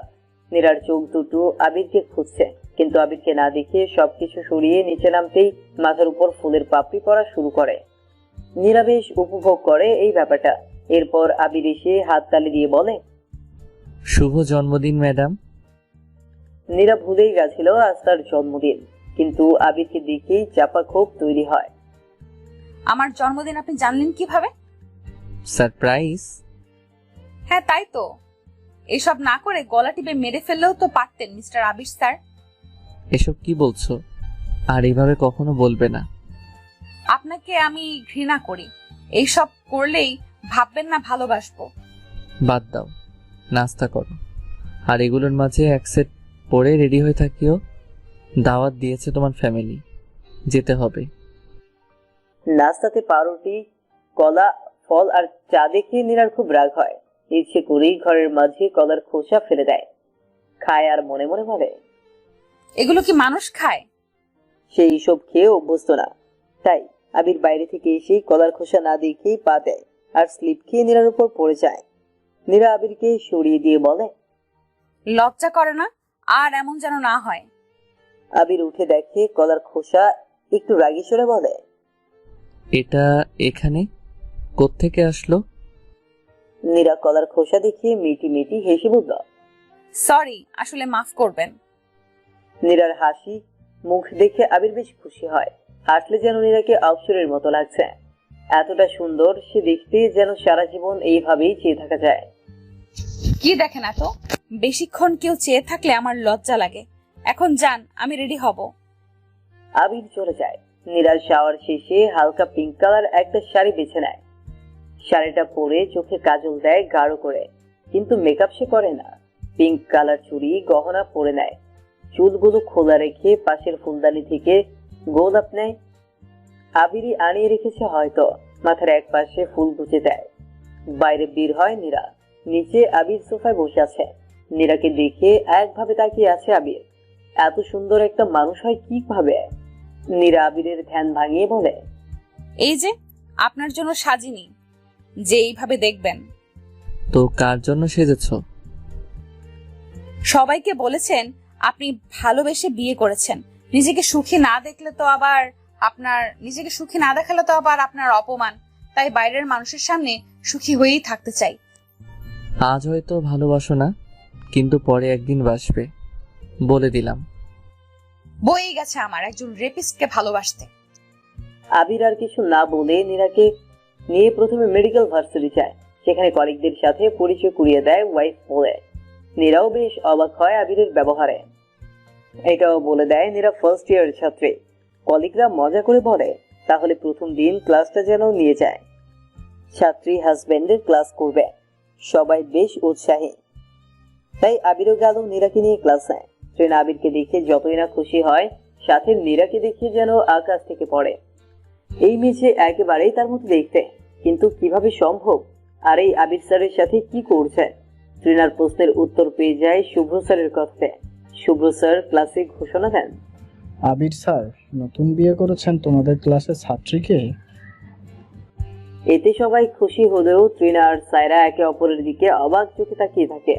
নীরার চোখ দুটো আবিরকে খুঁজছে, কিন্তু আবিরকে না দেখে সবকিছু সরিয়ে নিচে নামতেই মাথার উপর ফুলের পাপড়ি পড়া শুরু করে। নীরা বেশ উপভোগ করে এই ব্যাপারটা। এরপর আবির এসে হাততালি দিয়ে বলে, শুভ জন্মদিন ম্যাডাম। নীরা ভুলেই গেছিল আজ তার জন্মদিন, কিন্তু আবিরকে দেখেই চাপা ক্ষোভ তৈরি হয়। আমার জন্মদিন আপনি জানলেন কিভাবে? সারপ্রাইজ। হ্যাঁ তাই তো, এসব না করে গলা টিপে মেরে ফেললেও তো পারতেন মিস্টার আবির স্যার। এসব কি বলছো? আর এইভাবে কখনো বলবে না। আপনাকে আমি ঘৃণা করি, এইসব করলেই ভাববেন না ভালোবাসবো। বাদ দাও, নাস্তা করো। আর এগুলোর মাঝে এক সেট পরে রেডি হয়ে থাকিও। দাওয়াত দিয়েছে তোমার ফ্যামিলি, যেতে হবে। নাস্তাতে পাউরুটি, কলা, ফল আর চা দেখে নীরার খুব রাগ হয়। ইচ্ছে করেই ঘরের মাঝে কলার খোসা ফেলে দেয়। খায় আর মনে মনে বলে, এগুলো কি মানুষ খায়? সেই সব খেয়ে অভ্যস্ত না। তাই আবির বাইরে থেকে এসেই কলার খোসা না দেখেই পা দেয় আর স্লিপ খেয়ে নীরার উপর পড়ে যায়। নীরা আবিরকে সরিয়ে দিয়ে বলে, লজ্জা করে না? আর এমন যেন না হয়। আবির উঠে দেখে কলার খোসা, একটু রাগী সরে বলে, এটা এখানে কোত্থেকে আসলো? নীরা কলার খোসা দেখে মিটি মিটি হেসে বলল, সরি, আসলে মাফ করবেন। নীরার হাসি মুখ দেখে আবির বেশ খুশি হয়। হাসলে যেন নীরাকে অপসরের মতো লাগছে। এতটা সুন্দর সে দেখতে যেন সারা জীবন এইভাবেই চেয়ে থাকা যায়। কি দেখেন এত? বেশিক্ষণ কেউ চেয়ে থাকলে আমার লজ্জা লাগে। এখন যান, আমি রেডি হব। আবির চলে যায়। নীরার শাওয়ার শেষে হালকা পিঙ্ক কালার একটা শাড়ি বেছে নেয়। শাড়িটা পরে চোখে কাজল দেয় গাঢ় করে, কিন্তু মেকআপ সে করে না। পিঙ্ক কালার চুড়ি গহনা পরে নেয়। চুলগুলো খোলা রেখে পাশের ফুলদানি থেকে গোলাপ নেয়। আবিরই আনিয়ে রেখেছে হয়তো। মাথার এক পাশে ফুল গুজে দেয়। বাইরে বের হয় নীরা। নিচে আবির সোফায় বসে আছে। নীরাকে দেখে একভাবে তাকিয়ে আছে আবির। এত সুন্দর একটা মানুষ হয় কিভাবে? নীরা আবিরের ধ্যান ভাঙিয়ে বলে, এই যে আপনার জন্য সাজিনি, যে এইভাবে দেখবেন। তো কার জন্য সেজেছো? সবাইকে বলেছেন আপনি ভালোবেসে বিয়ে করেছেন। নিজেকে সুখী না দেখালে তো আবার আপনার অপমান। তাই বাইরের মানুষের সামনে সুখী হয়েই থাকতে চাই। আজ হয়তো ভালোবাসো না, কিন্তু পরে একদিন বাসবে, বলে দিলাম। বয়েই গেছে আমার একজন রেপিস্টকে ভালোবাসতে। আবির আর কিছু না বলে নীরাকে নিয়ে প্রথমে মেডিকেল ভার্সিটি যায়। সেখানে কলিগদের সাথে পরিচয় করিয়ে দেয় ওয়াইফ বলে। নীরাও বেশ অবাক হয় আবিরের ব্যবহারে। এটাও বলে দেয় নীরা ফার্স্ট ইয়ারের ছাত্রী। কলিগরা মজা করে বলে, তাহলে প্রথম দিন ক্লাসটা যেন নিয়ে যায়। ছাত্রী হাজবেন্ডের ক্লাস করবে। সবাই বেশ উৎসাহী। তাই আবিরও গেল নীরাকে নিয়ে ক্লাসে। ট্রেন আবিরকে দেখে যতই না খুশি হয়, সাথে নীরাকে দেখে যেন আকাশ থেকে পড়ে। এই মেয়ে একেবারেই তার মতো দেখতে, কিন্তু কিভাবে সম্ভব? আর এই আবির স্যারের সাথে কি করছে? ট্রেনার প্রশ্নের উত্তর পেয়ে যায় শুভ্র স্যারের কাছে। শুভ্র স্যার ক্লাসে ঘোষণা দেন, আবির স্যার নতুন বিয়ে করেছেন তোমাদের ক্লাসের ছাত্রীকে। এতে সবাই খুশি হলেও ট্রিনা আর সায়রা একে অপরের দিকে অবাক চোখে তাকিয়ে থাকে।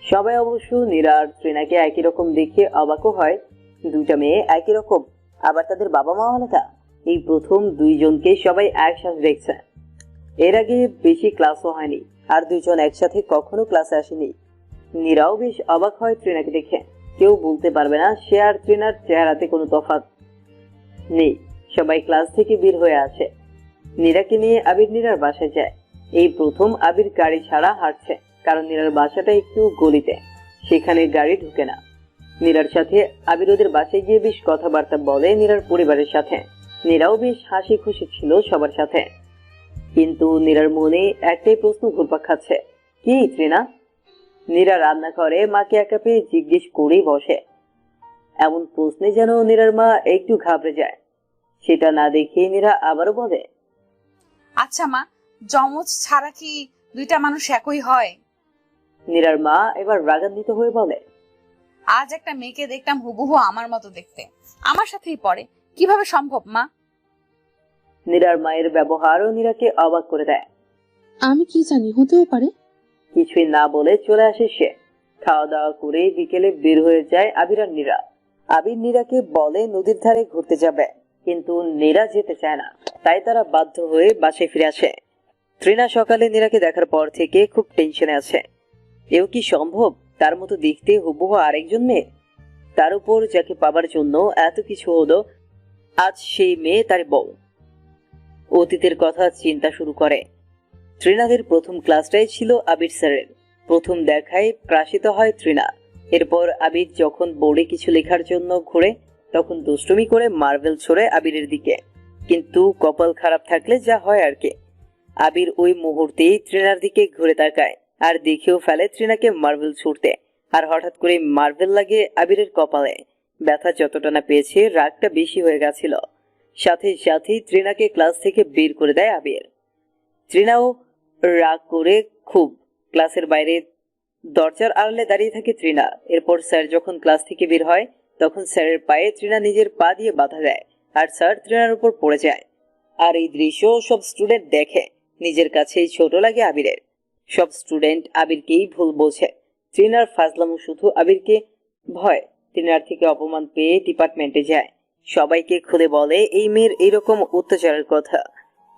সবাই অবশ্য নীরা আর ট্রিনাকে একই রকম দেখে অবাকও হয়। দুইটা মেয়ে একই রকম, আবার তাদের বাবা মা আলাদা। এই প্রথম দুইজনকে সবাই একসাথে দেখছে। এর আগে বেশি ক্লাসও হয়নি, আর দুইজন একসাথে কখনো ক্লাসে আসেনি। নীরাও বেশ অবাক হয় ট্রিনাকে দেখে। কেউ বলতে পারবে না সে আর ট্রিনার চেহারাতে কোনো তফাৎ নেই। সবাই ক্লাস থেকে বের হয়ে আসে। নীরাকে নিয়ে আবির নীরার বাসায় যায়। এই প্রথম আবির গাড়ি ছাড়া হাঁটছে, কারণ নীরার বাসাটা একটু গলিতে, সেখানে গাড়ি ঢুকে না। নীরার সাথে আবির ওদের বাসায় গিয়ে বেশ কথাবার্তা বলে নীরার পরিবারের সাথে। নীরাও বেশ হাসি খুশি ছিল সবার সাথে, কিন্তু নীরার মনে একটাই প্রশ্ন ঘুরপাক খাচ্ছে, কি ট্রিনা? নীরা রান্নাঘরে মাকে একা পেয়ে জিজ্ঞেস করেই বসে। এমন প্রশ্নে যেন নীরার মা একটু ঘাবড়ে যায়। সেটা না দেখে নীরা আবারও বলে, আচ্ছা মা, যমজ ছাড়া কি দুইটা মানুষ একই হয়? নীরার মা এবার রাগান্বিত হয়ে বলে, আজ একটা মেয়েকে দেখলাম হুবহু আমার মতো দেখতে, আমার সাথেই পড়ে, কিভাবে সম্ভব মা? নীরার মায়ের ব্যবহারও নীরাকে অবাক করে দেয়। আমি কি জানি, হতেও পারে। কিছুই না বলে চলে আসে সে। খাওয়া দাওয়া করে বিকেলে বের হয়ে যায় আবির আর নীরা। আবির নীরাকে বলে নদীর ধারে ঘুরতে যাবে, কিন্তু নীরা যেতে চায় না, তাই তারা বাধ্য হয়ে বাসায় ফিরে আসে। ট্রিনা সকালে নীরাকে দেখার পর থেকে খুব টেনশনে আছে। এও কি সম্ভব, তার মতো দেখতে হুবহু আরেকজন মেয়ে, তার উপর যাকে পাবার জন্য এত কিছু হলো, আজ সেই মেয়ে তার বউ। অতীতের কথা চিন্তা শুরু করে। ট্রিনাদের প্রথম ক্লাসটাই ছিল আবির স্যারের। প্রথম দেখায় ক্রাশিত হয় ট্রিনা। এরপর আবির যখন বোর্ডে কিছু লেখার জন্য ঘুরে, তখন দুষ্টুমি করে মার্বেল ছড়ে আবিরের দিকে। কিন্তু কপাল খারাপ থাকলে যা হয় আর কি, আবির ওই মুহূর্তেই ট্রিনার দিকে ঘুরে তাকায় আর দেখেও ফেলে ট্রিনাকে মার্বেল ছুড়তে। আর হঠাৎ করে মার্বেল লাগে আবিরের কপালে। ব্যথা যতটা না পেয়েছে, রাগটা বেশি হয়ে গেছিল। সাথে সাথেই ট্রিনাকে ক্লাস থেকে বের করে দেয় আবির। ট্রিনাও রাগ করে খুব ক্লাসের বাইরে দরজার আড়ালে দাঁড়িয়ে থাকে ট্রিনা। এরপর স্যার যখন ক্লাস থেকে বের হয়, তখন স্যারের পায়ে ট্রিনা নিজের পা দিয়ে বাধা দেয় আর স্যার ট্রিনার উপর পড়ে যায়। আর এই দৃশ্য সব স্টুডেন্ট দেখে। নিজের কাছেই ছোট লাগে আবিরের। সব স্টুডেন্ট আবিরকেই ভুল বোঝে। ট্রিনার ফাজলামো শুধু আবিরকে ভয়। ট্রিনার থেকে অপমান পেয়ে ডিপার্টমেন্টে যায়, সবাইকে খুলে বলে এই মেয়ের এইরকম অত্যাচারের কথা।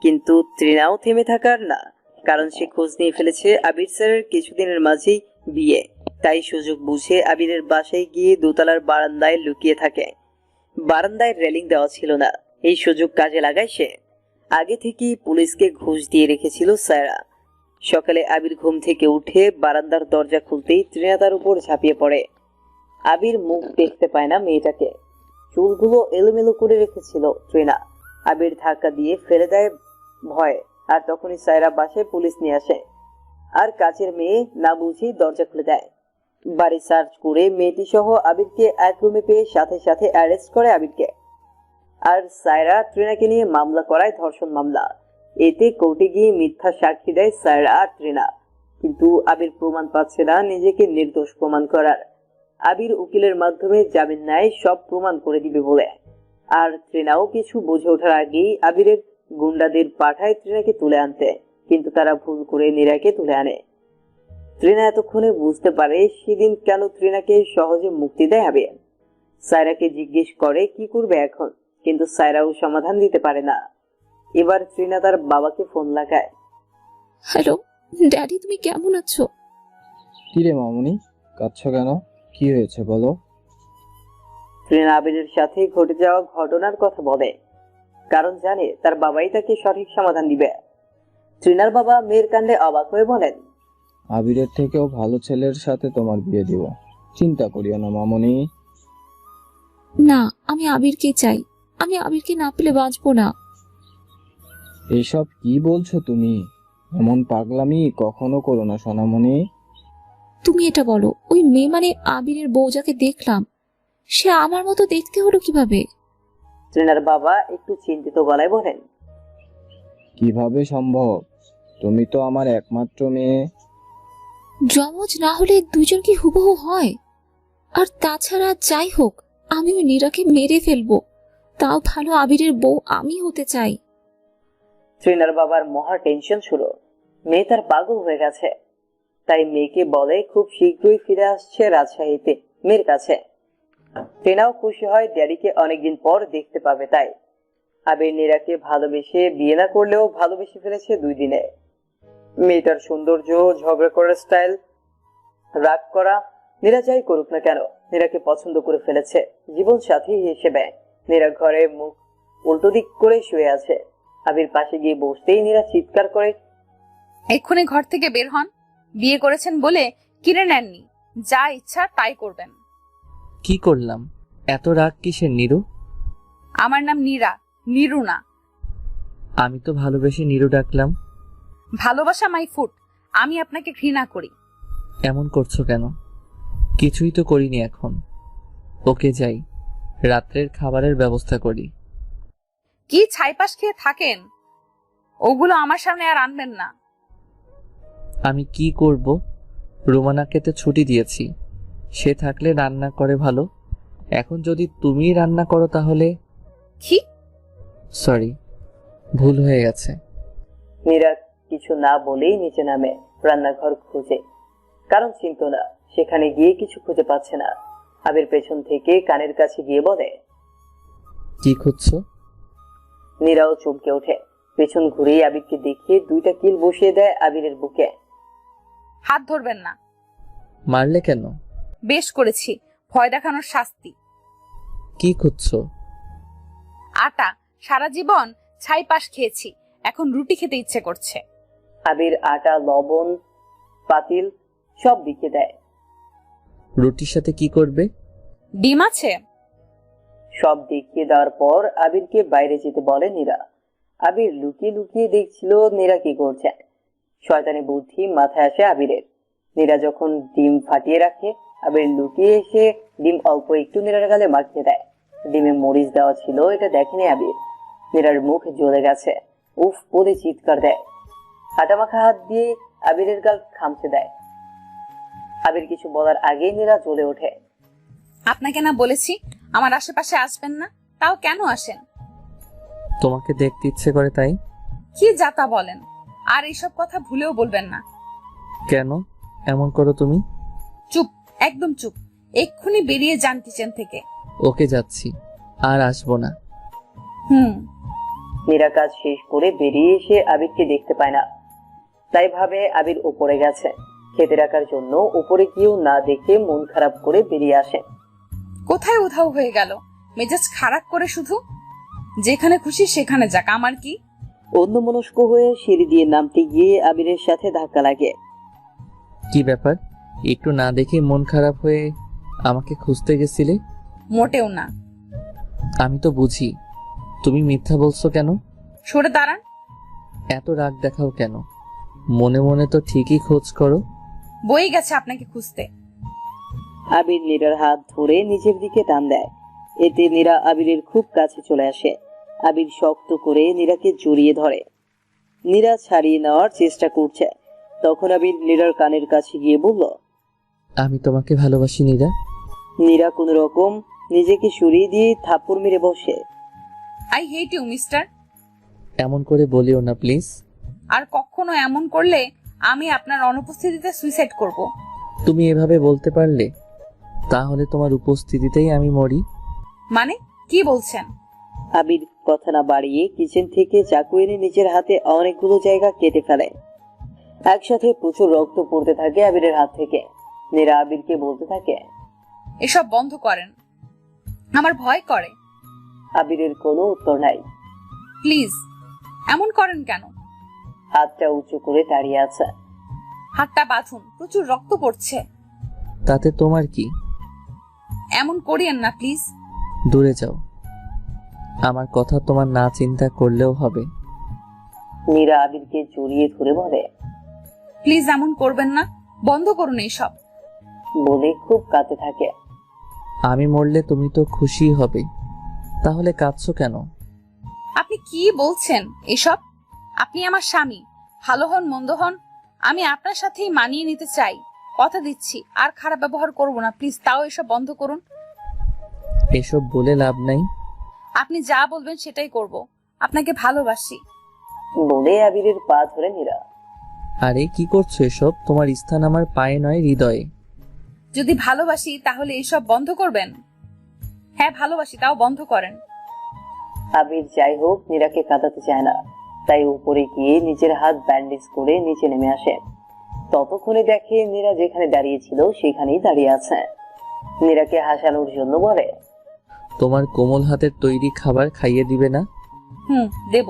কিন্তু ট্রিনাও থেমে থাকার না, কারণ সে খোঁজ নিয়ে ফেলেছে আবির স্যারের কিছুদিনের মাঝেই বিয়ে। তাই সুযোগ বুঝে আবিরের বাসায় গিয়ে দোতলার বারান্দায় লুকিয়ে থাকে। বারান্দায় রেলিং দেওয়া ছিল না, এই সুযোগ কাজে লাগায় সে। আগে থেকেই পুলিশকে ঘুষ দিয়ে রেখেছিল স্যারা। সকালে আবির ঘুম থেকে উঠে বারান্দার দরজা খুলতেই ট্রিনা তার উপর ঝাঁপিয়ে পড়ে। আবির মুখ দেখতে পায় না মেয়েটাকে, চুলগুলো এলোমেলো করে রেখেছিল ট্রিনা। আবির ধাক্কা দিয়ে ফেলে দেয় ভয়ে, আর তখনই সায়রা বাসায় পুলিশ নিয়ে আসে। আর কাছের মেয়ে না বুঝেই দরজা খুলে দেয়। বাড়ি সার্চ করে মেয়েটি সহ আবিরকে এক রুমে পেয়ে সাথে সাথে অ্যারেস্ট করে আবিরকে। আর সায়রা ট্রিনাকে নিয়ে মামলা করায় ধর্ষণ মামলা। এতে কোর্টে গিয়ে মিথ্যা সাক্ষী দেয় সায়রা আর ট্রিনা। কিন্তু আবির প্রমাণ পাচ্ছে না নিজেকে নির্দোষ প্রমাণ করার। আবির উকিলের মাধ্যমে জামিন নেয় সব প্রমাণ করে দিবে বলে। আর ট্রিনাও কিছু বুঝে ওঠার আগেই আবিরের গুন্ডাদের পাঠায় ট্রিনাকে তুলে আনতে, কিন্তু তারা ভুল করে নীরাকে তুলে আনে। ট্রিনা এতক্ষণে বুঝতে পারে সেদিন কেন ট্রিনাকে সহজে মুক্তি দেয় আবির। সায়রাকে জিজ্ঞেস করে কি করবে এখন, কিন্তু সায়রাও সমাধান দিতে পারে না। এবার ট্রিনা তার বাবাকে ফোন লাগায়। হ্যালো ড্যাডি, তুমি কেমন আছো? কিরে মামুনি, কাঁদছো কেন? কি হয়েছে বলো? ট্রিনা আবিরের সাথে ঘটে যাওয়া ঘটনার কথা বলে, কারণ জানে তার বাবাই তাকে সঠিক সমাধান দিবে। ট্রিনার বাবা মেয়ের কাণ্ডে অবাক হয়ে বলেন, আবিরের থেকেও ভালো ছেলের সাথে তোমার বিয়ে দিব, চিন্তা করিও না মামুনি। না, আমি আবিরকে চাই। আমি আবিরকে না পেলে বাঁচবো না। এসব কি বলছো তুমি? এমন পাগলামি কখনো করো না সোনামণি। তুমি এটা বলো, ওই মেয়ে মানে আবিরের বউ যাকে দেখলাম, সে আমার মতো দেখতে হলো কিভাবে? ট্রিনার বাবা একটু চিন্তিত গলায় বলেন, কিভাবে সম্ভব? তুমি তো আমার একমাত্র মেয়ে। যমজ না হলে দুজন কি হুবহু হয়? আর তাছাড়া যাই হোক, আমি ওই নীরাকে মেরে ফেলবো, তাও ভালো আবিরের বউ আমি হতে চাই। ট্রিনার বাবার মহা টেনশন শুরু। মেয়ে তার পাগল হয়ে গেছে। তাই মেয়েকে বলে খুব শীঘ্রই ফিরে আসছে রাজশাহীতে মেয়ের কাছে। ট্রিনাও খুশি হয় ড্যাডিকে অনেকদিন পর দেখতে পাবে। তাই আবির নীরাকে ভালোবেসে বিয়ে না করলেও ভালোবেসে ফেলেছে 2 দিনে। মেয়েটার সৌন্দর্য, ঝগড়া করার স্টাইল, রাগ করা, নীরা যাই করুক না কেন নীরাকে পছন্দ করে ফেলেছে জীবন সাথী হিসেবে। নীরা ঘরে মুখ উল্টো দিক করে শুয়ে আছে। আবির পাশে গিয়ে বসতেই নীরা চিৎকার করে, এক্ষুনি ঘর থেকে বের হন। বিয়ে করেছেন বলে কিনে নেননি, যা ইচ্ছা তাই করবেন। কি করলাম? এত রাগ কিসের নীরু? আমার নাম নীরা, নীরু না। আমি তো ভালোবেসে নীরু ডাকলাম। ভালোবাসা মাই ফুট। আমি আপনাকে ঘৃণা করি। এমন করছো কেন? কিছুই তো করিনি এখন। ওকে যাই, রাত্রের খাবারের ব্যবস্থা করি। কি ছাইপাশ খেয়ে থাকেন? ওগুলো আমার সামনে আর আনবেন না। আমি কি করব? রোমানাকে তো ছুটি দিয়েছি, সে থাকলে রান্না করে ভালো। এখন যদি তুমি রান্না করো তাহলে। কি? সরি, ভুল হয়ে গেছে। নীরা কিছু না বলেই নিচে নামে রান্নাঘর খুঁজে, কারণ চিনত না সেখানে গিয়ে কিছু খুঁজে পাচ্ছে না। আবির পেছন থেকে কানের কাছে গিয়ে বলে, কি খুঁজছো? নীরাও চমকে ওঠে। পেছন ঘুরেই আবিরকে দেখে দুইটা কিল বসিয়ে দেয় আবিরের বুকে। হাত ধরবেন না। মারলে কেন? বেশ করেছি, ভয় দেখানোর শাস্তি। কি খুঁজছো? আটা। সারা জীবন ছাইপাশ খেয়েছি, এখন রুটি খেতে ইচ্ছে করছে। আবির আটা, লবণ, পাতিল সব দিকে দেয়। রুটির সাথে কি করবে? ডিম আছে। সব দেখিয়ে দেওয়ার পর আবিরকে বাইরে যেতে বলে নীরা। আবির লুকিয়ে লুকিয়ে দেখছিল নীরা কি করছে। শয়তানি বুদ্ধি মাথায় আসে আবিরের। নীরা যখন ডিম ফাটিয়ে রাখে, আবির লুকিয়ে এসে ডিম অল্প একটু নীরার গালে মাখিয়ে দেয়। ডিমে মরিচ দেওয়া ছিল, এটা দেখেনি আবির। নীরার মুখ জ্বলে গেছে, উফ বলে চিৎকার দেয়। আটা মাখা হাত দিয়ে আবিরের গাল খামচে দেয়। আবির কিছু বলার আগেই নীরা জ্বলে ওঠে। আপনাকে না বলেছি আমার আশেপাশে আসবেন না, তাও কেন আসেন? তোমাকে দেখতে ইচ্ছে করে তাই। কি যাতা বলেন! আর এইসব কথা ভুলেও বলবেন না। কেন এমন করো তুমি? চুপ, একদম চুপ। এক্ষুনি বেরিয়ে যান কিচেন থেকে। ওকে, যাচ্ছি, আর আসবো না। নীরা কাজ শেষ করে বেরিয়ে এসে আবিরকে দেখতে পায় না, তাই ভাবে আবির উপরে গেছে। খেতে রাখার জন্য উপরে গিয়েও না দেখে মন খারাপ করে বেরিয়ে আসে। কোথায় উধাও হয়ে গেল? মেজাজ খারাপ করে শুধু। যেখানে খুশি সেখানে যাক, আমার কি? অন্যমনস্ক হয়ে সিঁড়ি দিয়ে নামতে গিয়ে আবিরের সাথে ধাক্কা লাগে। কি ব্যাপার? একটু না দেখে মন খারাপ হয়ে আমাকে খুঁজতে গেছিলে? মোটেও না। আমি তো বুঝি, তুমি মিথ্যা বলছো কেন? সরে দাঁড়ান। এত রাগ দেখাও কেন? মনে মনে তো ঠিকই খোঁজ করো। বই গেছে আপনাকে খুঁজতে। আবির নীরার হাত ধরে নিচের দিকে টান দেয়। এতে নীরা আবিরের খুব কাছে চলে আসে। আবির শক্ত করে নীরাকে জড়িয়ে ধরে। নীরা ছাড়িয়ে নেওয়ার চেষ্টা করছে, তখন আবির নীরার কানের কাছে গিয়ে বলল, আমি তোমাকে ভালোবাসি নীরা। নীরা কোন রকম নিজেকে সরিয়ে দিয়ে থাপ্পড় মেরে বসে। I hate you mister. এমন করে বলিও না প্লিজ। আর কখনো এমন করলে আমি আপনার অনুপস্থিতিতে সুইসাইড করব। তুমি এভাবে বলতে পারলে? তাহলে তোমার উপস্থিতিতেই আমি মরি। মানে কি বলছেন? আবির কথা না বাড়িয়ে কিচেন থেকে চাকু এনে নিজের হাতে অনেকগুলো জায়গা কেটে ফেলে। একসাথে প্রচুর রক্ত পড়তে থাকে আবিরের হাত থেকে। নীরা আবিরকে বলতে থাকে, এসব বন্ধ করেন, আমার ভয় করে। আবিরের কোনো উত্তর নাই। প্লিজ, এমন করেন কেন? হাতটা উঁচু করে দাঁড়িয়ে আছে। হাতটা বাঁধুন, প্রচুর রক্ত পড়ছে। তাতে তোমার কি? এমন করিয়েন না প্লিজ। দূরে যাও, আমার কথা তোমার না চিন্তা করলেও হবে। নীরা আবিরকে জড়িয়ে ধরে বলে, প্লিজ এমন করবেন না, বন্ধ করুন এইসব। বলে খুব কাঁদতে থাকে। আমি মরলে তুমি তো খুশি হবে, তাহলে কাঁদছো কেন? আপনি কি বলছেন এসব? আপনি আমার স্বামী, ভালো হন মন্দ হন আমি আপনার সাথেই মানিয়ে নিতে চাই। কথা দিচ্ছি আর খারাপ ব্যবহার করব না, প্লিজ। তাও এসব বন্ধ করুন। এসব বলে লাভ নাই। আপনি যা বলবেন সেটাই করব। আপনাকে ভালোবাসি। বলে আবিরের পা ধরে নীরা। আরে কি করছো এসব? তোমার স্থান আমার পায়ে নয়, হৃদয়ে। যদি ভালোবাসি তাহলে এসব বন্ধ করবেন? হ্যাঁ ভালোবাসি, তাও বন্ধ করেন। আবির যাই হোক নীরাকে কাঁদাতে চায় না, তাই উপরে গিয়ে নিজের হাত ব্যান্ডেজ করে নিচে নেমে আসে। ততক্ষণে দেখে নীরা যেখানে দাঁড়িয়ে ছিল সেখানেই দাঁড়িয়ে আছে। নীরাকে হাসানোর জন্য বলে, তোমার কোমল হাতের তৈরি খাবার খাইয়ে দিবে না? দেব।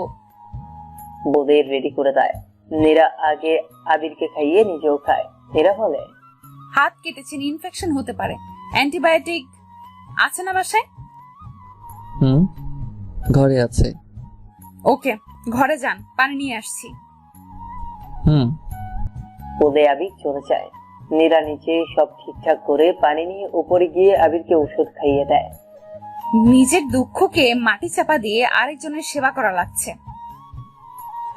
বোদের রেডি করে দেয়। নীরা আগে আবিরকে খাইয়ে নিজেও খায়। নীরা বলে, হাত কেটেছেন, ইনফেকশন হতে পারে, অ্যান্টিবায়োটিক আছে না বাসায়? ঘরে আছে। ওকে, ঘরে যান, পানি নিয়ে আসছি। বলে আবির চলে যায়। নীরা নিচে সব ঠিকঠাক করে পানি নিয়ে উপরে গিয়ে আবিরকে ওষুধ খাইয়ে দেয়। নিজের দুঃখকে মাটি চাপা দিয়ে আরেকজনের সেবা করা লাগছে।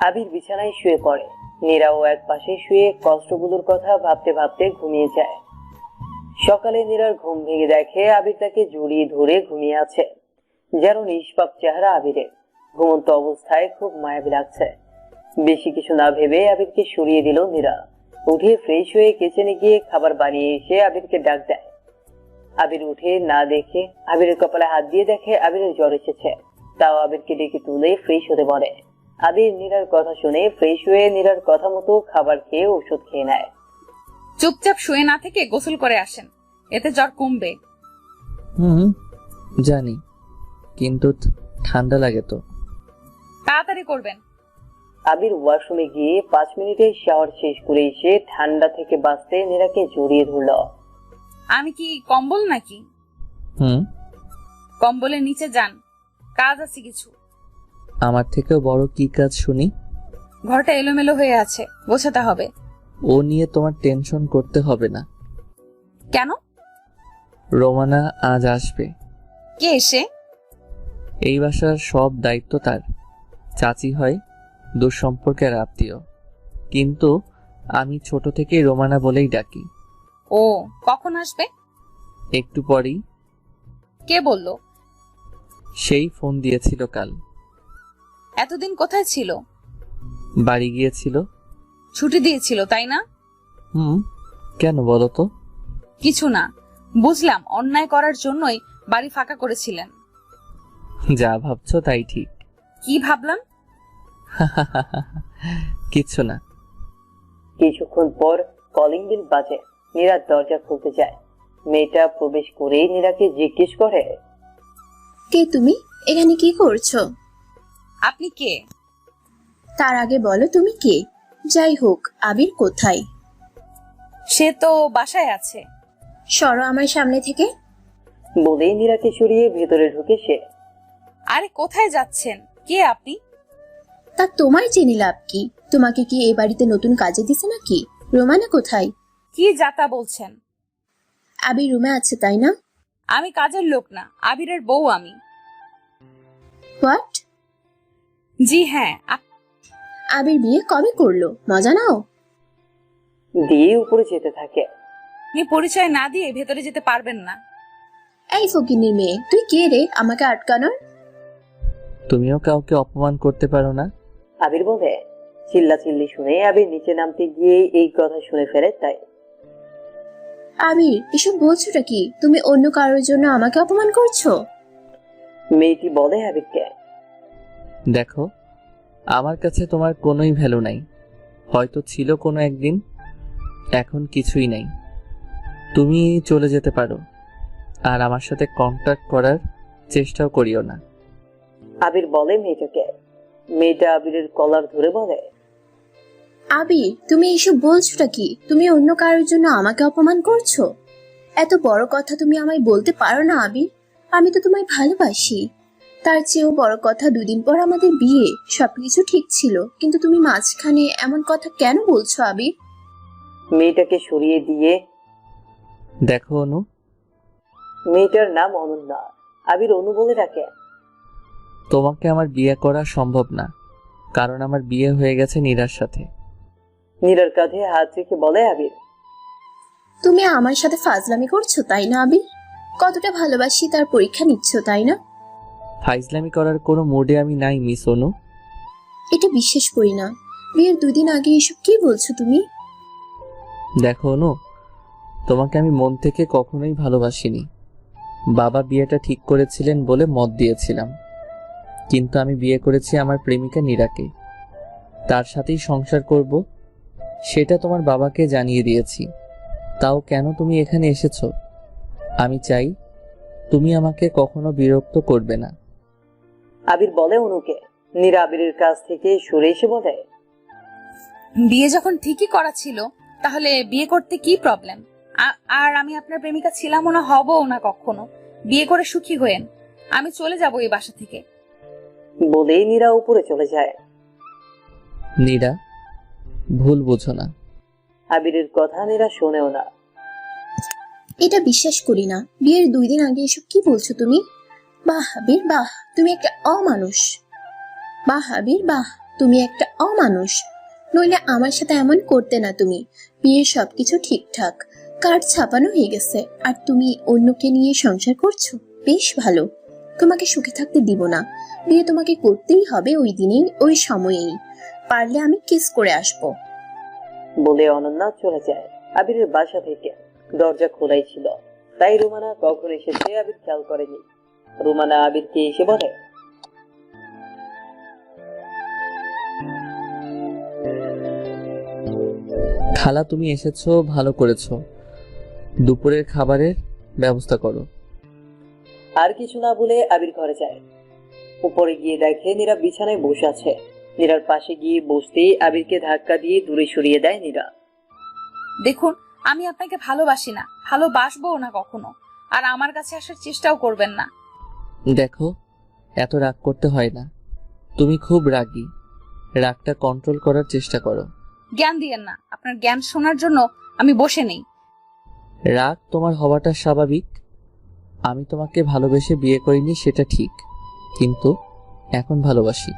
আবির বিছানায় শুয়ে পড়ে। নীরাও এক পাশে শুয়ে কষ্টগুলোর কথা ভাবতে ভাবতে ঘুমিয়ে যায়। সকালে নীরার ঘুম ভেঙে দেখে আবির তাকে জড়িয়ে ধরে ঘুমিয়ে আছে। যেন নিষ্পাপ চেহারা আবিরের। ঘুমন্ত অবস্থায় খুব মায়াবী লাগছে। বেশি কিছু না ভেবে আবিরকে সরিয়ে দিল নীরা। উঠে ফ্রেশ হয়ে কিচেনে গিয়ে খাবার বানিয়ে এসে আবিরকে ডাক দেয়। আবির উঠে না দেখে আবিরের কপালে হাত দিয়ে দেখে আবিরের জ্বর এসেছে। তাও আবিরকে ডেকে তুলে ফ্রেশ হতে বলে। আবির নীরার কথা শুনে ফ্রেশ হয়ে নীরার কথা মতো খাবার খেয়ে ওষুধ খেয়ে নেয়। চুপচাপ শুয়ে না থেকে গোসল করে আসেন, এতে জ্বর কমবে। জানি, কিন্তু ঠান্ডা লাগে তো। তাড়াতাড়ি করবেন। আবির ওয়াশরুমে গিয়ে 5 মিনিটে শাওয়ার শেষ করে এসে ঠান্ডা থেকে বাঁচতে নীরাকে জড়িয়ে ধরল। আমি কি কম্বল নাকি? কম্বলের নিচে যান, কাজ আছে কিছু। আমার থেকেও বড় কি কাজ শুনি? ঘরটা এলোমেলো হয়ে আছে, গোছাতে হবে। ও নিয়ে তোমার টেনশন করতে হবে না। কেন? রোমানা আজ আসবে। কে এসে? এই বাসার সব দায়িত্ব তার। চাচি হয় দুঃসম্পর্কের আত্মীয়, কিন্তু আমি ছোট থেকেই রোমানা বলেই ডাকি। ও কখন আসবে? একটু পরেই। কে বলল? সেই ফোন দিয়েছিল কাল। এতদিন কোথায় ছিল? বাড়ি গিয়েছিল। ছুটি দিয়েছিল তাই না? কেন বলো তো? কিছু না, বুঝলাম অন্যায় করার জন্যই বাড়ি ফাঁকা করেছিলেন। যা ভাবছো তাই ঠিক। কি ভাবলাম? কিছু না। কিছুক্ষণ পর কলিং বেল বাজে। নীরা দরজা খুলতে যায়। মেয়েটা প্রবেশ করেই নীরাকে জিজ্ঞেস করে, কে তুমি? এখানে কি করছো? আপনি কে? তার আগে বলো তুমি কে? যাই হোক, আবির কোথায়? সে তো বাসায় আছে। সরো আমার সামনে থেকে। বলেই নীরাকে সরিয়ে ভেতরে ঢুকে সে। আরে কোথায় যাচ্ছেন? কে আপনি? তা তোমার জেনে লাভ কি? তোমাকে কি এই বাড়িতে নতুন কাজে দিছে নাকি? রোমানা কোথায়? কি যাতা বলছেন? আবির রুমে আছে তাই না? আমি কাজের লোক না, আবিরের বউ আমি। হোয়াট? জি হ্যাঁ। আবির বিয়ে কবে করলো? মজা নাও। দিয়ে উপরে যেতে থাকে। আপনি পরিচয় না দিয়ে ভেতরে যেতে পারবেন না। এই ফকিন্নির মেয়ে, তুই কে রে আমাকে আটকানোর? তুমিও কাউকে অপমান করতে পারো না? আবির বলে। চিল্লাচিল্লি শুনে আবির নিচে নামতে গিয়ে এই কথা শুনে ফেলে তাই। আবির, এসব বলছোটা কি? তুমি অন্য কারোর জন্য আমাকে অপমান করছো? মেয়েটি বলে আবিরকে, দেখো, আমার কাছে তোমার কোনোই ভ্যালু নাই। হয়তো ছিল কোনো একদিন, এখন কিছুই নাই। তুমি চলে যেতে পারো, আর আমার সাথে কন্ট্যাক্ট করার চেষ্টাও করিও না। আবির বলে মেয়েটাকে। মেয়েটা আবিরের কলার ধরে বলে, আবির, তুমি এসব বলছোটা কি? তুমি অন্য কারোর জন্য আমাকে অপমান করছো? এত বড় কথা তুমি আমায় বলতে পারো না আবির? আমি তো তোমায় ভালোবাসি। তার চেয়েও বড় কথা, 2 দিন পর আমাদের বিয়ে। সবকিছু ঠিক ছিল, কিন্তু তুমি মাঝখানে এমন কথা কেন বলছো আবির? মেয়েটাকে সরিয়ে দিয়ে, দেখো অনু। মেয়েটার নাম অনন্যা। আবির অনু বলে ডাকে। তোমাকে আমার বিয়ে করা সম্ভব না, কারণ আমার বিয়ে হয়ে গেছে নীরার সাথে। নীরার কাঁধে হাত রেখে বলে আবির, তুমি আমার সাথে ফাজলামি করছো তাই না আবির? কতটা ভালোবাসি তার পরীক্ষা নিচ্ছ তাই না? ফাইজলামি করার কোনো মুডে আমি নাই মিস অনু। এটা বিশ্বাস করি না। বিয়ের 2 দিন আগে এসব কি বলছো তুমি? দেখো অনু, তোমাকে আমি মন থেকে কখনোই ভালোবাসিনি। বাবা বিয়েটা ঠিক করেছিলেন বলে মত দিয়েছিলাম, কিন্তু আমি বিয়ে করেছি আমার প্রেমিকা নীরাকে। তার সাথেই সংসার করব, সেটা তোমার বাবাকে জানিয়ে দিয়েছি। তাও কেন তুমি এখানে এসেছো? আমি চাই তুমি আমাকে কখনো বিরক্ত করবে না। আবির বলে অনুকে। নীরা আবিরের কাছ থেকে সরে এসে বলে, বিয়ে যখন ঠিকই করা ছিল তাহলে বিয়ে করতে কি প্রবলেম? আর আমি আপনার প্রেমিকা ছিলামও না, হবও না কখনো। বিয়ে করে সুখী হয়েন, আমি চলে যাব এই বাসা থেকে। বলেই নীরা উপরে চলে যায়। নীরা, ভুল বোঝো না। আবিরের কথা নীরা শোনেও না। এটা বিশ্বাস করি না, বিয়ের 2 দিন আগে এসব কি বলছো তুমি? বাহ আবির বাহ, তুমি একটা অমানুষ। বাহ আবির বাহ, তুমি একটা অমানুষ। নইলে আমার সাথে এমন করতে না তুমি। বিয়ের সবকিছু ঠিকঠাক, কার্ড ছাপানো হয়ে গেছে, আর তুমি অন্যকে নিয়ে সংসার করছো। বেশ ভালো, তোমাকে সুখে থাকতে দিব না। বিয়ে তোমাকে করতেই হবে ওই দিনেই, ওই সময়েই। পারলে আমি কিস করে আসবো। বলে অনন্যা চলে যায় আবিরের বাসা থেকে। দরজা খোলাই ছিল, তাই রুমানা কখন এসেছে আবির খেয়াল করেনি। রুমানা আবিরকে এসে বলে, খালা, তুমি এসেছো, ভালো করেছো। দুপুরের খাবারের ব্যবস্থা করো। আর কিছু না বলে আবির ঘরে যায়। উপরে গিয়ে দেখে নীরা বিছানায় বসে আছে। নীরার পাশে গিয়ে বসতেই আবিরকে ধাক্কা দিয়ে দূরে সরিয়ে দেয় নীরা। দেখুন, আমি আপনাকে ভালোবাসি না, ভালোবাসবো না কখনো। আর আমার কাছে আসার চেষ্টাও করবেন না। দেখো, এত রাগ করতে হয় না। তুমি খুব রাগী, রাগটা কন্ট্রোল করার চেষ্টা করো। জ্ঞান দিয়েন না, আপনার জ্ঞান শোনার জন্য আমি বসে নেই। রাগ তোমার হওয়াটা স্বাভাবিক। আমি তোমাকে ভালোবেসে বিয়ে করিনি, সেটা ঠিক, কিন্তু এখন ভালোবাসি।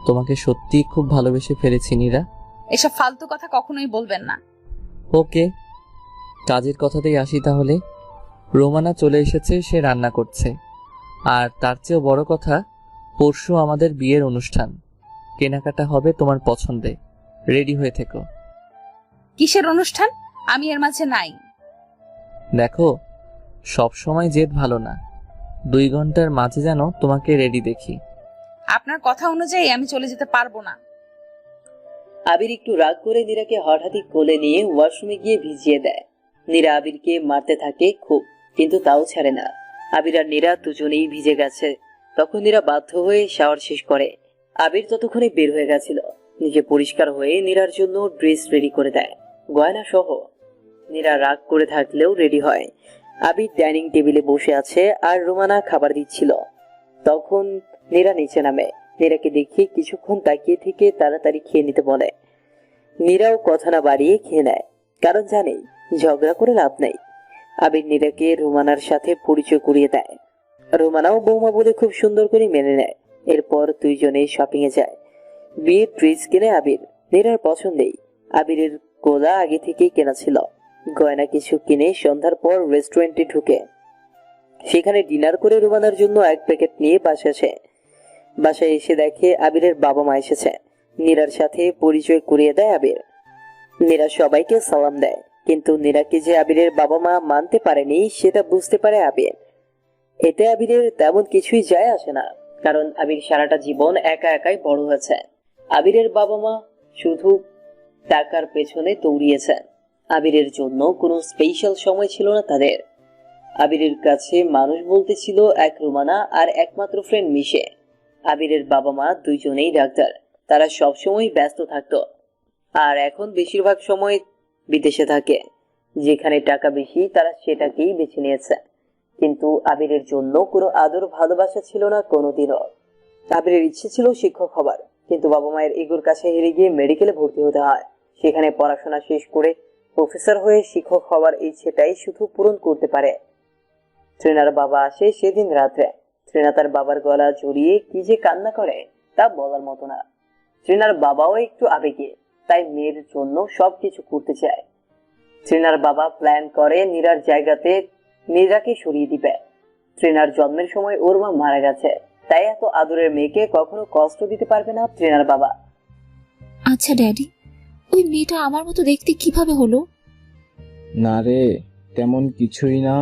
তোমাকে সত্যি খুব ভালোবেসে ফেলেছি নীরা। এসব ফালতু কথা কখনোই বলবেন না। ওকে, কাজের কথাতেই আসি তাহলে। রোমানা চলে এসেছে, সে রান্না করছে। আর তার চেয়েও বড় কথা, পরশু আমাদের বিয়ের অনুষ্ঠান। কেনাকাটা হবে তোমার পছন্দে, রেডি হয়ে থেকো। কিসের অনুষ্ঠান? আমি এর মাঝে নাই। দেখো, সব সময় জেদ ভালো না। 2 ঘন্টার মাঝে যেন তোমাকে রেডি দেখি। আপনার কথা অনুযায়ী আমি চলে যেতে পারবো না। আবির একটু রাগ করে নীরাকে হঠাৎই কোলে নিয়ে ওয়াশরুমে গিয়ে ভিজিয়ে দেয়। নীরা আবিরকে মারতে থাকে খুব, কিন্তু তাও ছাড়ে না। আবির আর নীরা দুজনেই ভিজে গেছে। তখন নীরা বাধ্য হয়ে শাওয়ার শেষ করে। আবির ততক্ষণে বের হয়ে গেছিল। নিজে পরিষ্কার হয়ে নীরার জন্য ড্রেস রেডি করে দেয়, গয়না সহ। নীরা রাগ করে থাকলেও রেডি হয়। আবির ডাইনিং টেবিলে বসে আছে আর রোমানা খাবার দিচ্ছিল। তখন নীরা নিচে নামে। নীরাকে দেখে কিছুক্ষণ তাকিয়ে থেকে তাড়াতাড়ি খেয়ে নিতে বলে। নীরাও কথা না বাড়িয়ে খেয়ে নেয়, কারণ জানে ঝগড়া করে লাভ নাই। আবির নীরাকে রোমানার সাথে পরিচয় করিয়ে দেয়। রোমানাও বৌমা বলে খুব সুন্দর করে মেনে নেয়। এরপর দুইজনে শপিং এ যায়। বিয়ের ড্রেস কিনে আবির। নীরার পছন্দেই। আবিরের গোলা আগে থেকেই কেনা ছিল। গয়না কিছু কিনে সন্ধ্যার পর রেস্টুরেন্টে ঢুকে সেখানে ডিনার করে রোমানার জন্য 1 প্যাকেট নিয়ে বাসায় এসে দেখে আবিরের বাবা মা এসেছে। নীরার সাথে পরিচয় করিয়ে দেয় আবির। নীরা সবাইকে সালাম দেয়, কিন্তু নীরাকে যে আবিরের বাবা মা মানতে পারেনি সেটা বুঝতে পারে আবির। এতে আবিরের তেমন কিছুই যায় আসে না, কারণ আবির সারাটা জীবন একা একাই বড় হয়েছে। আবিরের বাবা মা শুধু টাকার পেছনে দৌড়িয়েছে। আবিরের জন্য কোনো স্পেশাল সময় ছিল না তাদের। আবিরের কাছে মানুষ বলতে ছিল এক রোমানা আর একমাত্র ফ্রেন্ড মিশে। আবিরের বাবা মা দুইজনেই ডাক্তার, তারা সবসময় ব্যস্ত থাকতো। আর এখন বেশিরভাগ সময় বিদেশে থাকে। যেখানে টাকা বেশি তারা সেটাকেই বেছে নিয়েছে। কিন্তু আবিরের জন্য কোনো আদর ভালোবাসা ছিল না কোনোদিনও। আবিরের ইচ্ছে ছিল শিক্ষক হবার, কিন্তু বাবা মায়ের ইগোর কাছে হেরে গিয়ে মেডিকেলে ভর্তি হতে হয়। সেখানে পড়াশোনা শেষ করে প্রফেসর হয়ে শিক্ষক হওয়ার ইচ্ছেটাই শুধু পূরণ করতে পারে। ট্রেনার বাবা আসে সেদিন রাত্রে। ট্রেনা তার বাবার গলা জড়িয়ে কি যে কান্না করে তা বলার মতো না। ট্রেনার বাবাও একটু আবেগী, তাই মেয়ের জন্য সবকিছু করতে চায়। ট্রেনার বাবা প্ল্যান করে নীরার জায়গাতে নীরাকে সরিয়ে দিবে। ট্রেনার জন্মের সময় ওর মা মারা গেছে, তাই এত আদরের মেয়েকে কখনো কষ্ট দিতে পারবে না ট্রেনার বাবা। আচ্ছা ড্যাডি, ওই মেয়েটা আমার মতো দেখতে কিভাবে হলো? না রে, তেমন কিছুই না।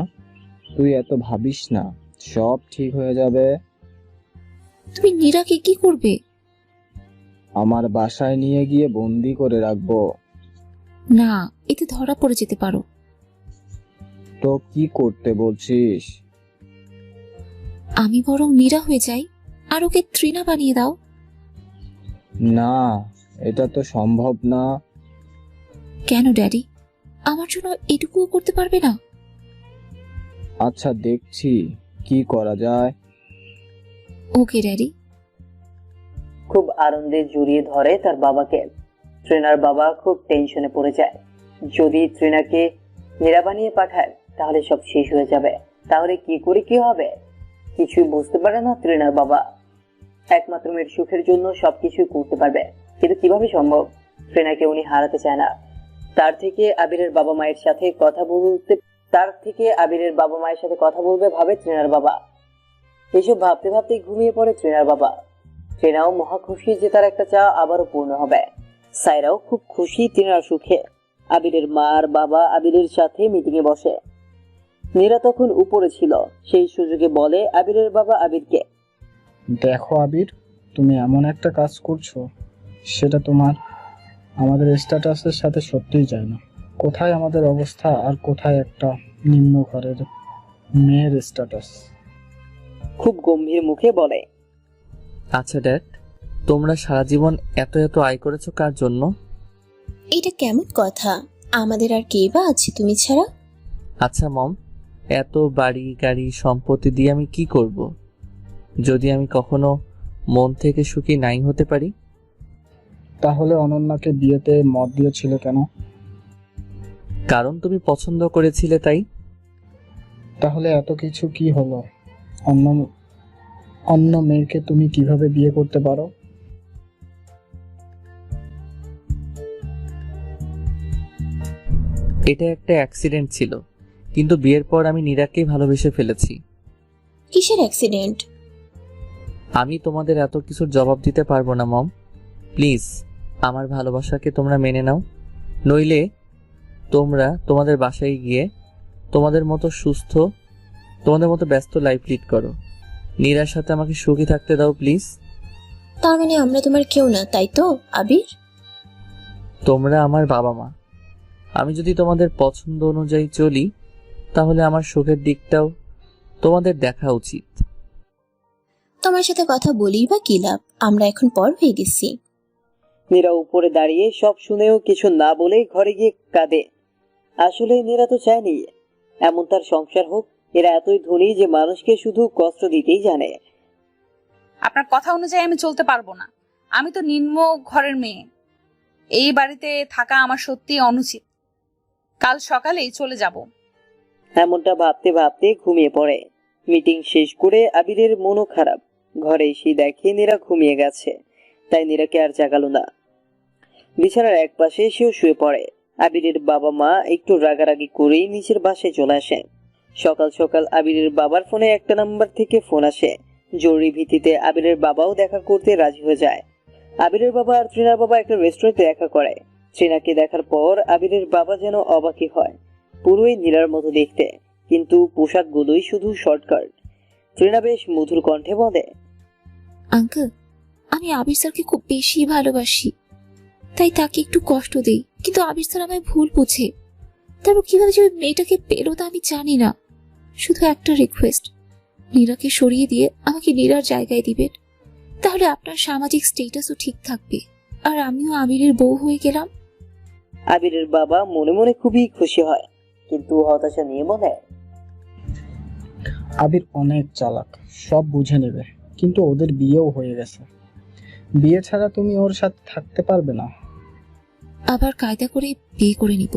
তুই এত ভাবিস না, সব ঠিক হয়ে যাবে। তুমি নীরাকে কি করবে? আমার বাসায় নিয়ে গিয়ে বন্দি করে রাখবো। না, এতে ধরা পড়ে যেতে পারো। তো কি করতে বলছিস? আমি বরং মীরা হয়ে যাই আর ওকে তৃণা বানিয়ে দাও। না, এটা তো সম্ভব না। কেন ড্যাডি, আমার জন্য এটুকুও করতে পারবে না? আচ্ছা, দেখছি কি করা যায়। ওকে ড্যাডি। খুব আনন্দে জড়িয়ে ধরে তার বাবাকে। ট্রেনার বাবা খুব টেনশনে পড়ে যায়। যদি ট্রেনাকে নীরা বানিয়ে পাঠায় তাহলে সব শেষ হয়ে যাবে। তাহলে কি করে কি হবে কিছুই বুঝতে পারে না ট্রেনার বাবা। একমাত্র মেয়ের সুখের জন্য সবকিছু করতে পারবে, কিন্তু কিভাবে সম্ভব? ট্রেনাকে উনি হারাতে চায় না। তার থেকে আবিরের বাবা মায়ের সাথে কথা বলবে ভাবে ট্রেনার বাবা। এসব ভাবতে ভাবতেই ঘুমিয়ে পড়ে ট্রেনার বাবা। ট্রেনাও মহা খুশি যে তার একটা চা আবারও পূর্ণ হবে। সাইরাও খুব খুশি ট্রেনার সুখে। আবিরের মা আর বাবা আবিরের সাথে মিটিং এ বসে। নীরা তখন উপরে ছিল, সেই সুযোগে বলে আবিরের বাবা আবিরকে, দেখো আবির, তুমি এমন একটা কাজ করছো সেটা আমাদের স্ট্যাটাসের সাথে সত্যিই যায় না। কোথায় আমাদের অবস্থা আর কোথায় একটা নিম্ন ঘরের মেয়ের স্ট্যাটাস। খুব গম্ভীর মুখে বলে, আচ্ছা ড্যাড, তোমরা সারা জীবন এত এত আয় করেছো কার জন্য? এটা কেমন কথা? আমাদের আর কে বা আছে তুমি ছাড়া? আচ্ছা মম, এত বাড়ি গাড়ি সম্পত্তি দিয়ে আমি কি করব যদি আমি কখনো মন থেকে সুখী নাই হতে পারি? তাহলে অনন্যাকে বিয়েতে মত দিয়েছিলে কেন? কারণ তুমি পছন্দ করেছিলে তাই। তাহলে এত কিছু কি হলো? অন্য মেয়েকে তুমি কিভাবে বিয়ে করতে পারো? এটা একটা অ্যাক্সিডেন্ট ছিল, কিন্তু বিয়ের পর আমি নীরাকেই ভালোবেসে ফেলেছি। কিসের অ্যাক্সিডেন্ট? আমি তোমাদের এত কিছুর জবাব দিতে পারবো না মম। প্লিজ আমার ভালোবাসাকে তোমরা মেনে নাও, নইলে তোমরা তোমাদের বাসায় গিয়ে তোমাদের মতো ব্যস্ত লাইফ লিড করো। নীরার সাথে আমাকে সুখী থাকতে দাও প্লিজ। তার মানে আমরা তোমার কেউ না, তাই তো আবির? তোমরা আমার বাবা মা। আমি যদি তোমাদের পছন্দ অনুযায়ী চলি তাহলে আমার সুখের দিকটাও তোমাদের দেখা উচিত। তোমার সাথে কথা বলি বা কি লাভ? আমরা এখন পর হয়ে গেছি। নীরা উপরে দাঁড়িয়ে সব শুনেও কিছু না বলে ঘরে গিয়ে কাঁদে। আসলে নীরা তো চায়নি এমন তার সংসার হোক। এরা এতই ধনী যে মানুষকে শুধু কষ্ট দিতেই জানে। আপনার কথা অনুযায়ী আমি চলতে পারবো না। আমি তো নিম্ন ঘরের মেয়ে। এই বাড়িতে থাকা আমার সত্যি অনুচিত। কাল সকালেই চলে যাব। এমনটা ভাবতে ভাবতে ঘুমিয়ে পড়ে। মিটিং শেষ করে আবিরের মনও খারাপ। ঘরে এসে দেখে নীরা ঘুমিয়ে গেছে, তাই নীরাকে আর জাগালো না। বিছানার এক পাশে সেও শুয়ে পড়ে। আবিরের বাবা মা একটু রাগারাগি করেই নিচের বাসায় চলে আসে। সকাল সকাল আবিরের বাবার ফোনে একটা নাম্বার থেকে ফোন আসে। জরুরি ভিত্তিতে আবিরের বাবাও দেখা করতে রাজি হয়ে যায়। আবিরের বাবা আর ট্রিনার বাবা একটা রেস্টুরেন্টে দেখা করে। ট্রিনাকে দেখার পর আবিরের বাবা যেন অবাকই হয়। পুরোই নীরার মতো দেখতে, কিন্তু পোশাকগুলোই শুধু শর্টকাট। ট্রিনা বেশ মধুর কণ্ঠে বলে, আঙ্কেল, আমি আবির স্যারকে খুব বেশি ভালোবাসি, তাই তাকে একটু কষ্ট দেই, কিন্তু আবির স্যার আমায় ভুল বোঝে। তারপর কিভাবে যে ওই মেয়েটাকে পেলো তা আমি জানি না। শুধু একটা রিকোয়েস্ট, নীরাকে সরিয়ে দিয়ে আমাকে নীরার জায়গায় দিবেন। তাহলে আপনার সামাজিক স্টেটাসও ঠিক থাকবে, আর আমিও আবিরের বউ হয়ে গেলাম। আবিরের বাবা মনে মনে খুবই খুশি হয়, কিন্তু হতাশা নিয়ে বলে, আবির অনেক চালাক, সব বুঝে নেবে। কিন্তু ওদের বিয়েও হয়ে গেছে। বিয়ে ছাড়া তুমি ওর সাথে থাকতে পারবে না। আবার কায়দা করে বিয়ে করে নিব।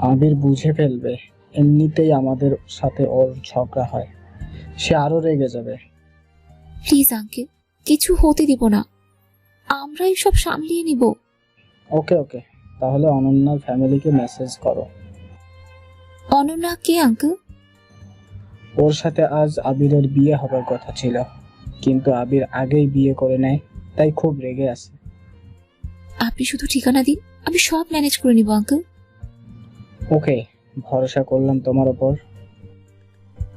আবির বুঝে ফেলবে। এমনিতেই আমাদের সাথে ওর ঝগড়া হয়, সে আরো রেগে যাবে। প্লিজ আঙ্কেল, কিছু হতে দিব না, আমরাই সব সামলিয়ে নিব। ওকে ওকে, তাহলে অনন্যার ফ্যামিলিকে মেসেজ করো। অনন্যা কে আঙ্কেল? ওর সাথে আজ আবিরের বিয়ে হবার কথা ছিল, কিন্তু আবির আগেই বিয়ে করে নেয়, তাই খুব রেগে আছে। আপনি শুধু ঠিকানা দিন, আমি সব ম্যানেজ করে নিব আঙ্কেল। ওকে, ভরসা করলাম তোমার ওপর।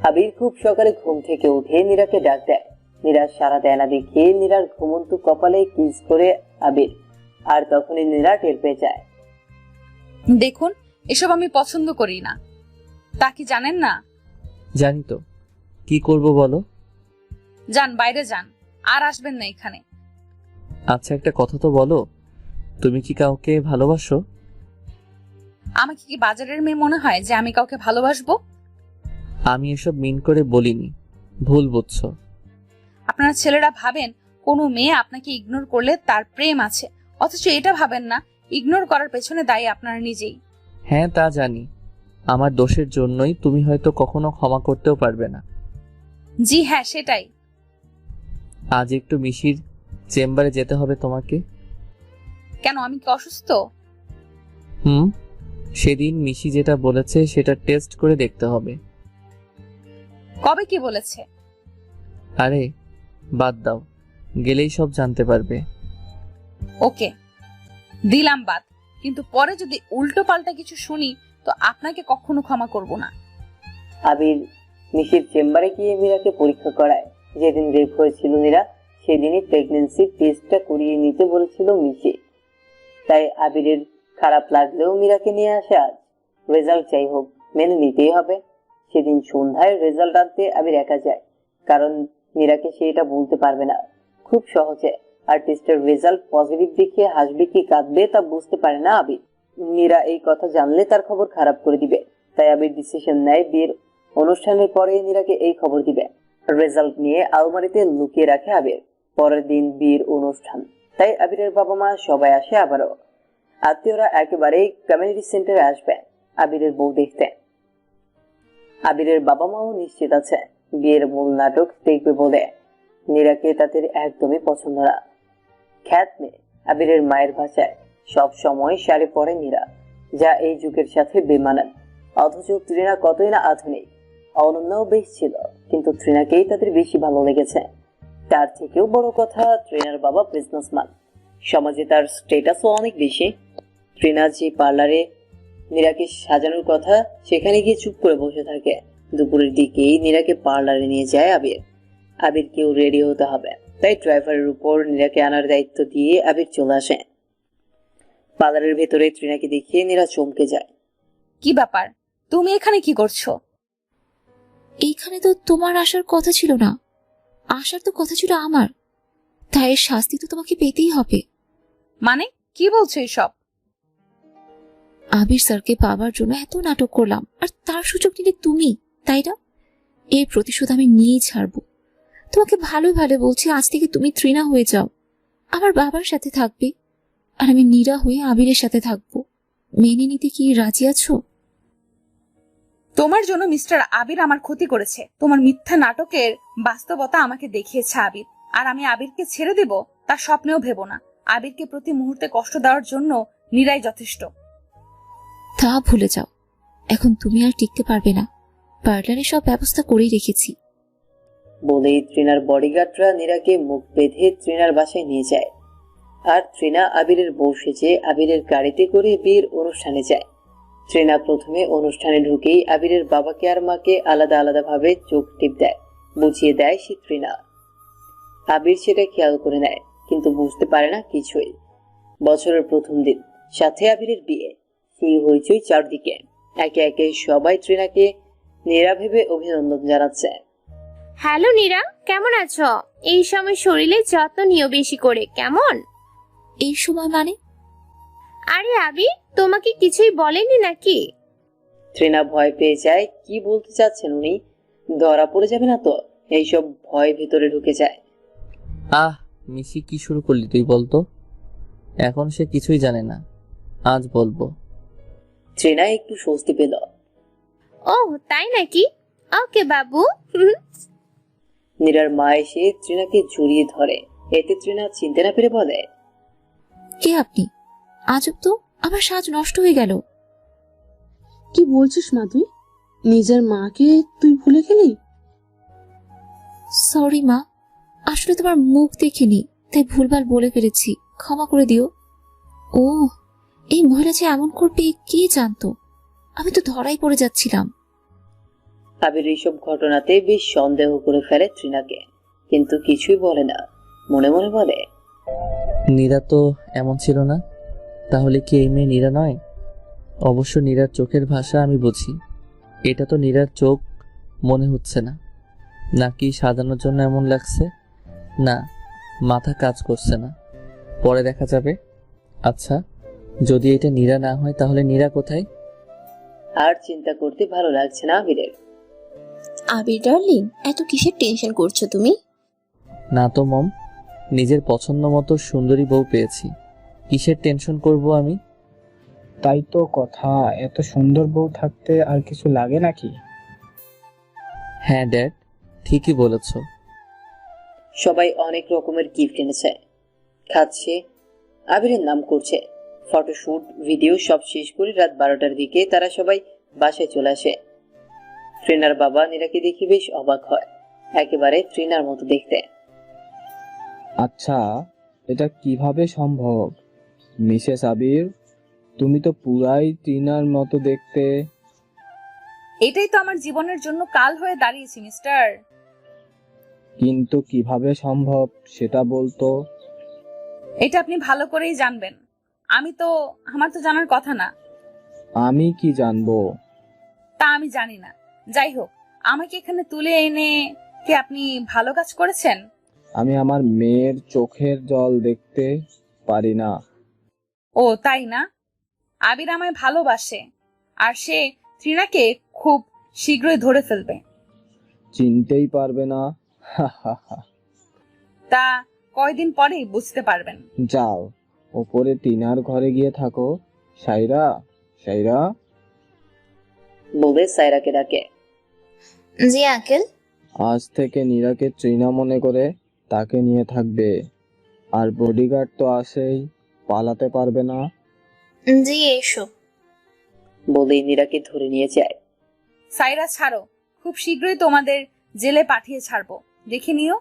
আবির খুব সকালে ঘুম থেকে উঠে নীরাকে ডাক দেয়। নীরা সারা দেয় না দেখে নীরার ঘুমন্ত কপালে কিস করে আবির, আর তখনই নীরা টের পেয়ে যায়। দেখুন, এসব আমি পছন্দ করি না। তা কি জানেন না? জানি তো, কি করব বলো? যান, বাইরে যান, আর আসবেন না এখানে। আচ্ছা, একটা কথা তো বলো, তুমি কি কাউকে ভালোবাসো? আমাকে কি বাজারের মেয়ে মনে হয় যে আমি কাউকে ভালোবাসবো? আমি এসব মিন করে বলিনি, ভুল বুঝছো। আপনারা ছেলেরা ভাবেন কোনো মেয়ে আপনাকে ইগনোর করলে তার প্রেম আছে, অথচ এটা ভাবেন না ইগনোর করার পেছনে দায়ী আপনারা নিজেই। হ্যাঁ, তা জানি। আমার দোষের জন্যই তুমি হয়তো কখনো ক্ষমা করতেও পারবে না। জি হ্যাঁ, সেটাই। আজ একটু মিশির চেম্বারে যেতে হবে তোমাকে। কেন, আমি কি অসুস্থ? সেদিন মিশি যেটা বলেছে সেটা টেস্ট করে দেখতে হবে। কবে কি বলেছে? আরে বাদ দাও, গেলেই সব জানতে পারবে। ওকে, দিলাম বাদ, কিন্তু পরে যদি উল্টো পাল্টা কিছু শুনি তো আপনাকে কখনো ক্ষমা করব না। আবির মিশির চেম্বারে গিয়ে মীরাকে পরীক্ষা করায়। যেদিন রেপ হয়েছিল মীরা, সেদিনই প্রেগনেন্সি টেস্টটা করিয়ে নিতে বলেছিল মিশি। তাই আবিরের খারাপ লাগলেও মীরাকে নিয়ে আসে আজ। রেজাল্ট যাই হোক, মেনে নিতেই হবে। সেদিন সন্ধ্যায় রেজাল্ট আনতে আবির একা যায়, কারণ মীরাকে সে এটা বলতে পারবে না খুব সহজে। আর টেস্টের রেজাল্ট পজিটিভ দেখে হাসবে কি কাঁদবে তা বুঝতে পারে না আবির। মীরা এই কথা জানলে তার খবর খারাপ করে দিবে, তাই আবির ডিসিশন নেয় বিয়ের অনুষ্ঠানের পরে মীরাকে এই খবর দিবে। রেজাল্ট নিয়ে আলমারিতে লুকিয়ে রাখে আবির। পরের দিন বিয়ের অনুষ্ঠান, তাই আবিরের বাবা মা সবাই আসে আবারও। আত্মীয়রা একেবারেই কমিউনিটি সেন্টারে আসবে আবিরের বউ দেখতে। আবিরের বাবা মাও নিশ্চিত আছে বিয়ের মূল নাটক দেখবে বলে। মীরাকে তাদের একদমই পছন্দ না। খ্যাত মেয়ে, আবিরের মায়ের ভাষায় সব সময় শাড়ি পরে মীরা, যা এই যুগের সাথে বেমানান। অথচ তৃণা কতই না আধুনিক। অনন্যাও বেশ ছিল, কিন্তু তৃণাকেই তাদের বেশি ভালো লেগেছে। তার থেকেও বড় কথা, তৃণার বাবা বিজনেসম্যান, সমাজে তার স্টেটাসও অনেক বেশি। তৃণা যে পার্লারে মীরাকে সাজানোর কথা, সেখানে গিয়ে চুপ করে বসে থাকে। দুপুরের দিকেই মীরাকে পার্লারে নিয়ে যায় আবির। আবিরকেও রেডি হতে হবে, তাই ড্রাইভারের উপর নীরাকে আনার দায়িত্ব দিয়ে আবির চলে আসে। পার্লারের ভেতরে তৃণাকে দেখিয়ে নীরা চমকে যায়। কি ব্যাপার, তুমি এখানে কি করছো? এইখানে তো তোমার আসার কথা ছিল না, আসার তো কথা ছিল আমার, তাই এর শাস্তি তো তোমাকে পেতেই হবে। মানে কি বলছো এসব? আবির স্যারকে পাবার জন্য এত নাটক করলাম, আর তার সুযোগ নিলে তুমি, তাই না? এর প্রতিশোধ আমি নিয়েই ছাড়বো। তোমাকে ভালো ভালো বলছি, আজ থেকে তুমি তৃণা হয়ে যাও, আমার বাবার সাথে থাকবে, আর আমি নীরা হয়ে আবিরের সাথে থাকবো। মেনে নিতে কি রাজি আছো? তোমার জন্য মিস্টার আবির আমার ক্ষতি করেছে। তোমার মিথ্যা নাটকের বাস্তবতা আমাকে দেখিয়েছে আবির, আর আমি আবিরকে ছেড়ে দেব তার স্বপ্নেও ভেবো না। আবিরকে প্রতি মুহূর্তে কষ্ট দেওয়ার জন্য নীরাই যথেষ্ট। তা ভুলে যাও, এখন তুমি আর টিকতে পারবে না। পার্লারে সব ব্যবস্থা করেই রেখেছি। বলেই তৃণার বডিগার্ডরা নীরাকে মুখ বেঁধে তৃণার বাসায় নিয়ে যায়। আর তৃণা আবিরের বউ সেজে আবিরের গাড়িতে করে বিয়ের অনুষ্ঠানে যায়। তৃণা প্রথমে অনুষ্ঠানে ঢুকেই আবিরের বাবাকে আর মাকে আলাদা আলাদা ভাবে চোখ টিপ দেয়, বুঝিয়ে দেয় সে তৃণা। আবির সেটা খেয়াল করে নেয়, কিন্তু বুঝতে পারে না কিছুই। বছরের প্রথম দিন, সাথে আবিরের বিয়ে, সেই হইচই চারদিকে। একে একে সবাই তৃণাকে নীরা ভেবে অভিনন্দন জানাচ্ছে। হ্যালো নীরা, কেমন আছো? এই সময় শরীরের যত্ন নিও বেশি করে, কেমন? এই সময় মানে? আরে আবির তোমাকে কিছুই বলেনি নাকি? তৃণা ভয় পেয়ে যায়, কি বলতে চাচ্ছেন উনি? ধরা পড়ে যাবে না তো? এইসব ভয় ভিতরে ঢুকে যায়। মিশি, কি শুরু করলি তুই বলতো? এখন সে কিছুই জানে না, আজ বলবো। তৃণা একটু স্বস্তি পেল। ওহ তাই নাকি? ওকে বাবু। নীরার মা এসে তৃণাকে জড়িয়ে ধরে। এতে তৃণা চিনতে না পেরে বলে, কে আপনি? আজব তো, আমার সাজ নষ্ট হয়ে গেল। কি বলছিস মা তুই? নিজের মাকে তুই ভুলে গেলি? সরি মা, আসলে তোমার মুখ দেখিনি, তাই ভুলভাল বলে ফেলেছি, ক্ষমা করে দিও। ও, এই মহিলা যে এমন করবে কে জানতো? আমি তো ধরাই পড়ে যাচ্ছিলাম। আবির এইসব ঘটনাতে বেশ সন্দেহ করে ফেলে তৃণাকে, কিন্তু কিছুই বলে না। মনে মনে বলে, নীরা তো এমন ছিল না, তাহলে কি এই মেয়ে নীরা নয়? অবশ্য নীরার চোখের ভাষা আমি বুঝি, এটা তো নীরার চোখ মনে হচ্ছে না, নাকি সাজানোর জন্য এমন লাগছে? না, মাথা কাজ করছে না। পরে দেখা যাবে। আচ্ছা, যদি এটা নীরা না হয় তাহলে নীরা কোথায়? আর চিন্তা করতে ভালো লাগছে না আবিরের। আবির ডার্লিং, এত কিসের টেনশন করছো তুমি? না তো মম, নিজের পছন্দ মতো সুন্দরী বউ পেয়েছি, কিসের টেনশন করব আমি? তাই তো কথা, এত সুন্দর বউ থাকতে আর কিছু লাগে নাকি? হ্যাঁ ড্যাড, ঠিকই বলেছ। সবাই অনেক রকমের গিফট এনেছে, খাচ্ছে, আবিরের নাম করছে। ফটোশুট, ভিডিও সব শেষ করে রাত 12টার দিকে তারা সবাই বাসায় চলে আসে। ট্রিনার বাবা নীরাকে দেখে বেশ অবাক হয়, একেবারে ট্রিনার মতো দেখতে। আচ্ছা, এটা কিভাবে সম্ভব? মিসেস আবির, তুমি তো পুরাই টিনার মতো দেখতে। এটাই তো আমার জীবনের জন্য কাল হয়ে দাঁড়িয়েছে মিস্টার। কিন্তু কিভাবে সম্ভব সেটা বলতো। এটা আপনি ভালো করেই জানবেন, আমার তো জানার কথা না। আমি কি জানবো? তা আমি জানি না। যাই হোক, আমাকে এখানে তুলে এনে কি আপনি ভালো কাজ করেছেন? আমি আমার মেয়ের চোখের জল দেখতে পারি না। ও তাই না? আবির আমায় ভালোবাসে, আর সে ট্রিনাকে খুব শীঘ্রই ধরে ফেলবে। চিনতেই পারবে না। তা কয়দিন পরেই বুঝতে পারবেন। যাও, ওপরে টিনার ঘরে গিয়ে থাকো। সাইরা, সাইরা। বলে সাইরাকে ডাকে। জি আঙ্কেল। আজ থেকে নীরাকে ট্রিনা মনে করে তাকে নিয়ে থাকবে। আর বডিগার্ড তো আসেই, পালাতে পারবে না। জি এসো। বলেই নীরাকে ধরে নিয়ে যায়। সাইরা ছাড়ো, খুব শীঘ্রই তোমাদের জেলে পাঠিয়ে ছাড়বো, দেখে নিও।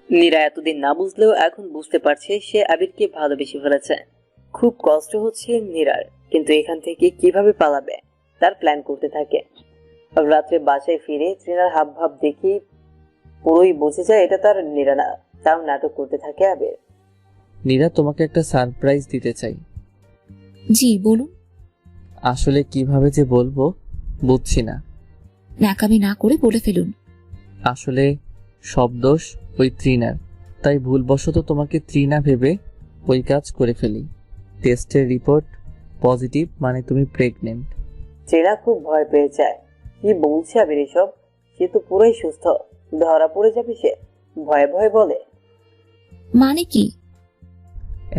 নীরা এতদিন না বুঝলেও এখন বুঝতে পারছে সে আবিরকে ভালোবেসে ফেলেছে। খুব কষ্ট হচ্ছে নীরার, কিন্তু এখান থেকে কিভাবে পালাবে তার প্ল্যান করতে থাকে। রাত্রে বাসায় ফিরে ট্রিনার হাব ভাব দেখি পুরোই বুঝে যায় এটা তার নীরা না, তাও নাটক করতে থাকে আবির। নীরা, তোমাকে একটা সারপ্রাইজ দিতে চাই। জি বলুন। আসলে কিভাবে যে বলবো বুঝছি না। ন্যাকামি না করে বলে ফেলুন। আসলে সব দোষ ওই ত্রিনার, তাই ভুলবশত তোমাকে ত্রিনা ভেবে ওই কাজ করে ফেলি। টেস্টের রিপোর্ট পজিটিভ, মানে তুমি প্রেগনেন্ট। ট্রিনা খুব ভয় পেয়ে যায়। কি বলছে আবির এসব? সে তো পুরোই সুস্থ, ধরা পড়ে যাবে সে। ভয়ে ভয়ে বলে, মানে কি?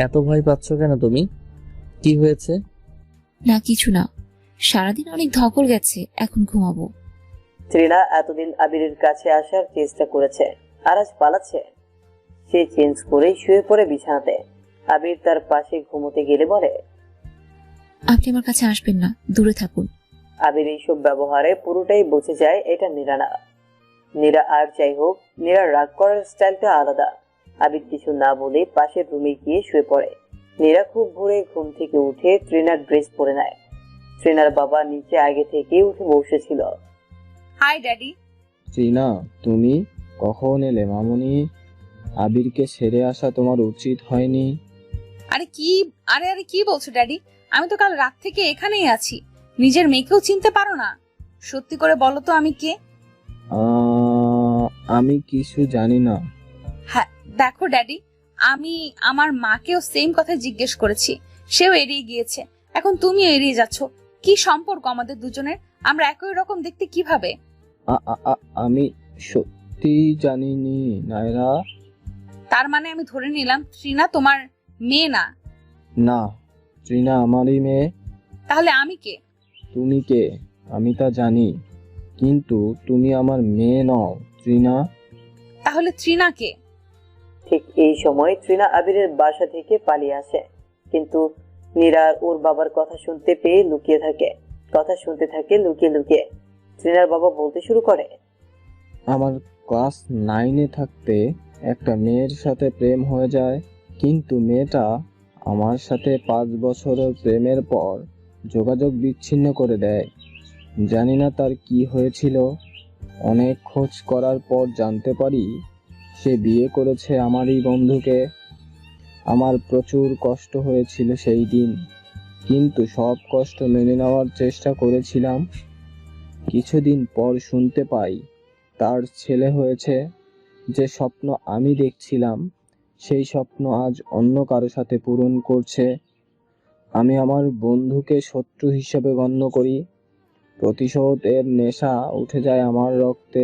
এত ভয় পাচ্ছ কেন তুমি? কি হয়েছে? না কিছু না, সারাদিন অনেক ধকল গেছে, এখন ঘুমাবো। ট্রিনা এতদিন আবিরের কাছে আসার চেষ্টা করেছে, আর আজ পালাচ্ছে। সে চেঞ্জ করে শুয়ে পড়ে বিছানাতে। আবির তার পাশে ঘুমোতে গেলে বলে, আপনি আমার কাছে আসবেন না, দূরে থাকুন। আবির এইসব ব্যবহারে পুরোটাই বুঝে যায় এটা নীরা না। নীরা আর যাই হোক, নীরার রাগ করার স্টাইলটা আলাদা। আবির কিছু না বলে পাশের রুমে গিয়ে শুয়ে পড়ে। নীরা খুব ভোরে ঘুম থেকে উঠে ট্রিনার ড্রেস পরে নেয়। ট্রিনার বাবা নিচে আগে থেকে উঠে বসেছিল। High daddy. ট্রিনা, তুমি কখন এলে মামুনি? আবিরকে সেরে আসা তোমার উচিত হয়নি। আরে কি বলছো ড্যাডি? আমি তো কাল রাত থেকে এখানেই আছি, নিজের মেয়েকেও চিনতে পারো না? সত্যি করে বলো তো আমি কে? আমি কিছু জানি না। হ্যাঁ দেখো ড্যাডি, আমি আমার মাকেও সেম কথা জিজ্ঞেস করেছি, সেও এড়িয়ে গিয়েছে, এখন তুমিও এড়িয়ে যাচ্ছ। কি সম্পর্ক আমাদের দুজনের? আমরা একই রকম দেখতে কিভাবে? আমি সত্যি জানিনি নায়রা। তার মানে আমি ধরে নিলাম ট্রিনা তোমার মেয়ে না? না, ট্রিনা আমারই মেয়ে। তাহলে আমি কে? তুমি কে আমি তা জানি, কিন্তু তুমি আমার মেয়ে নও ট্রিনা। তাহলে ট্রিনা কে? ঠিক এই সময় ট্রিনা আবিরের বাসা থেকে পালিয়ে আসে, কিন্তু নীরা ওর বাবার কথা শুনতে পেয়ে লুকিয়ে থাকে। কথা শুনতে থাকে লুকিয়ে লুকিয়ে। ট্রিনার বাবা বলতে শুরু করে, আমার ক্লাস 9-এ থাকতে একটা মেয়ের সাথে প্রেম হয়ে যায়, কিন্তু মেয়েটা আমার সাথে 5 বছরের প্রেমের পর যোগাযোগ বিচ্ছিন্ন করে দেয়। জানি না তার কি হয়েছিল। অনেক খোঁজ করার পর জানতে পারি সে বিয়ে করেছে আমারই বন্ধুকে। আমার প্রচুর কষ্ট হয়েছিল সেই দিন, কিন্তু সব কষ্ট মেনে নেওয়ার চেষ্টা করেছিলাম। কিছুদিন পর শুনতে পাই তার ছেলে হয়েছে। যে স্বপ্ন আমি দেখছিলাম সেই স্বপ্ন আজ অন্য কারো সাথে পূরণ করছে। আমি আমার বন্ধুকে শত্রু হিসেবে গণ্য করি। প্রতিশোধ এর নেশা উঠে যায় আমার রক্তে।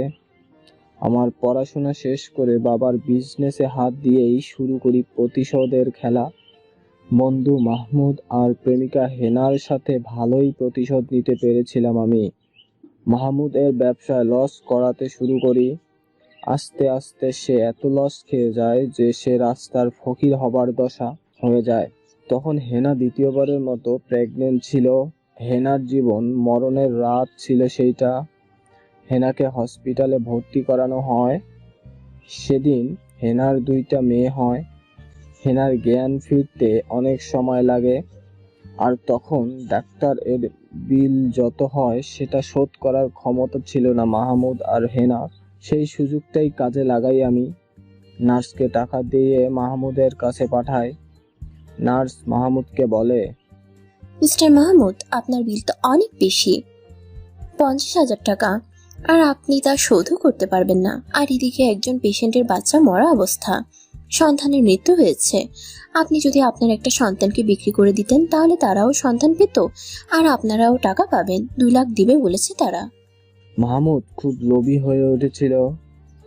আমার পড়াশোনা শেষ করে বাবার বিজনেসে হাত দিয়েই শুরু করি প্রতিশোধের খেলা। বন্ধু মাহমুদ আর প্রেমিকা হেনার সাথে ভালোই প্রতিশোধ নিতে পেরেছিলাম আমি। মাহমুদ এর ব্যবসায় লস করাতে শুরু করি। আস্তে আস্তে সে এত লস খেয়ে যায় যে সে রাস্তার ফকির হবার দশা হয়ে যায়। তখন হেনা দ্বিতীয়বারের মতো প্রেগনেন্ট ছিল। হেনার জীবন মরণের রাত ছিল সেইটা। হেনাকে হসপিটালে ভর্তি করানো হয়। সেদিন হেনার 2টা মেয়ে হয়। হেনার জ্ঞান ফিরতে অনেক সময় লাগে। আর তখন ডাক্তার এর বিল যত হয় সেটা শোধ করার ক্ষমতা ছিল না মাহমুদ আর হেনার। সেই সুযোগটাই কাজে লাগাই আমি। নার্সকে টাকা দিয়ে মাহমুদের কাছে পাঠাই। নার্স মাহমুদকে বলে, মিস্টার মাহমুদ, আপনার বিল তো অনেক বেশি, 50,000 টাকা, আর আপনি তা শোধও করতে পারবেন না। আর এদিকে একজন পেশেন্টের বাচ্চা মরা অবস্থা, সন্তানের মৃত্যু হয়েছে। আপনি যদি আপনার একটা সন্তানকে বিক্রি করে দিতেন তাহলে তারাও সন্তান পেত, আর আপনারাও টাকা পাবেন। 2 লাখ দিবে বলেছে তারা। মাহমুদ খুব লোভী হয়ে উঠেছিল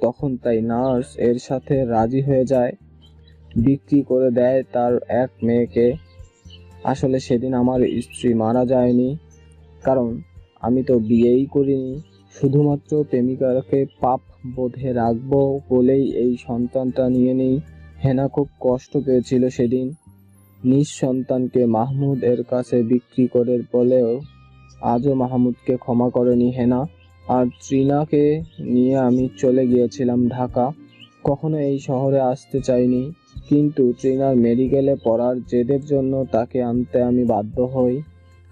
তখন, তাই নার্স এর সাথে রাজি হয়ে যায়। বিক্রি করে দেয় তার এক মেয়েকে। আসলে সেদিন আমার স্ত্রী মারা যায়নি, কারণ আমি তো বিয়েই করিনি। শুধুমাত্র প্রেমিকাকে পাপ বোধে রাখবো বলেই এই সন্তানটা নিয়ে নিই। হেনা খুব কষ্ট পেয়েছিল সেদিন। নিজ সন্তানকে মাহমুদ এর কাছে বিক্রি করে বলেও আজও মাহমুদকে ক্ষমা করেনি হেনা। আর ত্রিনাকে নিয়ে আমি চলে গিয়েছিলাম ঢাকা। কখনো এই শহরে আসতে চাইনি, কিন্তু ত্রিনার মেডিকেলে পড়ার জেদের জন্য তাকে আনতে আমি বাধ্য হই।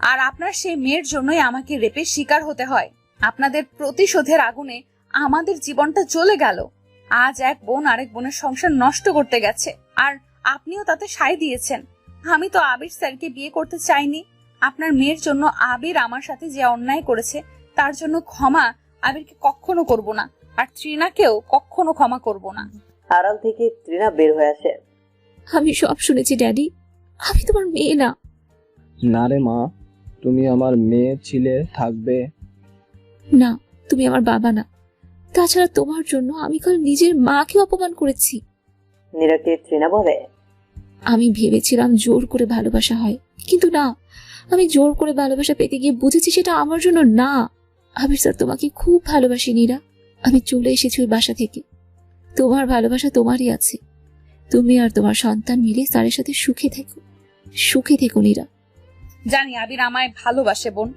আর আপনার সেই মেয়ের জন্যই আমাকে রেপের শিকার হতে হয়। আপনাদের প্রতিশোধের আগুনে আমাদের জীবনটা জ্বলে গেল। আজ এক বোন আরেক বোনের সংসার নষ্ট করতে গেছে, আর আপনিও তাতে সায় দিয়েছেন। আমি তো আবির স্যারকে বিয়ে করতে চাইনি। আপনার মেয়ের জন্য আবির আমার সাথে যে অন্যায় করেছে তার জন্য ক্ষমা আবিরকে কখনো করব না, আর ত্রিনাকেও কখনো ক্ষমা করব না। আড়াল থেকে ত্রিনা বের হয়ে আসে। আমি সব শুনেছি ড্যাডি, আমি তোমার মেয়ে না। না রে মা, তুমি আমার মেয়ে ছিলে, থাকবে। না, তুমি আমার বাবা না। তাছাড়া তোমার জন্য আমি কাল নিজের মাকে অপমান করেছি। নীরাকে ত্রিনা বলে, আমি ভেবেছিলাম জোর করে ভালোবাসা হয়, কিন্তু না, আমি জোর করে ভালোবাসা পেতে গিয়ে বুঝেছি সেটা আমার জন্য না। আবির স্যার তোমাকে খুব ভালোবাসি নীরা। আমি চলে এসেছি ওই বাসা থেকে। তোমার ভালোবাসা তোমারই আছে। তুমি আর তোমার সন্তান মিলে স্যারের সাথে সুখে থেকো, সুখে থেকো নীরা। জানি আবির আমায় ভালোবাসে বোন।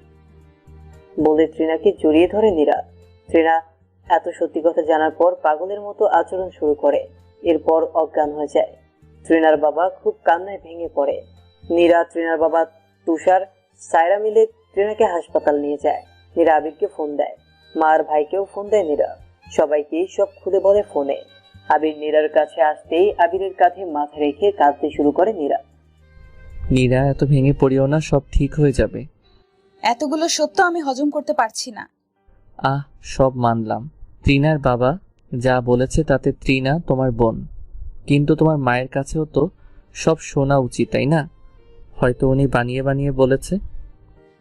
বলে ত্রিনাকে জড়িয়ে ধরে নীরা। ত্রিনা এত সত্যি কথা জানার পর পাগলের মতো আচরণ শুরু করে, এরপর অজ্ঞান হয়ে যায়। ত্রিনার বাবা খুব কান্নায় ভেঙে পড়ে। নীরা, ত্রিনার বাবা তুষার, সায়রা মিলে ত্রিনাকে হাসপাতাল নিয়ে যায়। নীরা আবিরকে ফোন দেয়, মা আর ভাইকেও ফোন দেয় নীরা। সবাইকেই সব খুলে বলে ফোনে। আবির নীরার কাছে আসতেই আবিরের কাঁধে মাথা রেখে কাঁদতে শুরু করে নীরা। নীরা, এত ভেঙে পড়িও না, সব ঠিক হয়ে যাবে। এতগুলো সত্য আমি হজম করতে পারছি না। সব মানলাম। ত্রিনার বাবা যা বলেছে তাতে ত্রিনা তোমার বোন, কিন্তু তোমার মায়ের কাছেও তো সব শোনা উচিত, তাই না? হয়তো উনি বানিয়ে বানিয়ে বলেছে।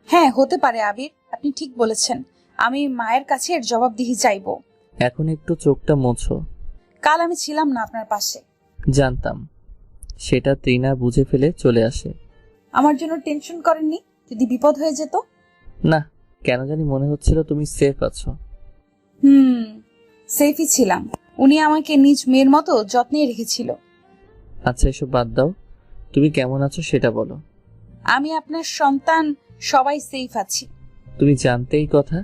হ্যাঁ, হতে পারে আবির, আপনি ঠিক বলেছেন। আমি মায়ের কাছে এর জবাবদিহি চাইবো। এখন একটু চোখটা মোছো। কাল আমি ছিলাম না আপনার পাশে। জানতাম, সেটা ত্রিনা বুঝে ফেলে চলে আসে। আমার জন্য টেনশন করেননি? যদি বিপদ হয়ে যেত? না, কেন জানি মনে হচ্ছিল তুমি সেফ আছো। সেফই ছিলাম। উনি আমাকে নিজ মেয়ের মতো যত্নে রেখেছিল। আচ্ছা, এসব বাদ দাও, তুমি কেমন আছো সেটা বলো। আমি, আপনার সন্তান, সবাই সেফ আছি। তুমি জানতেই কথা।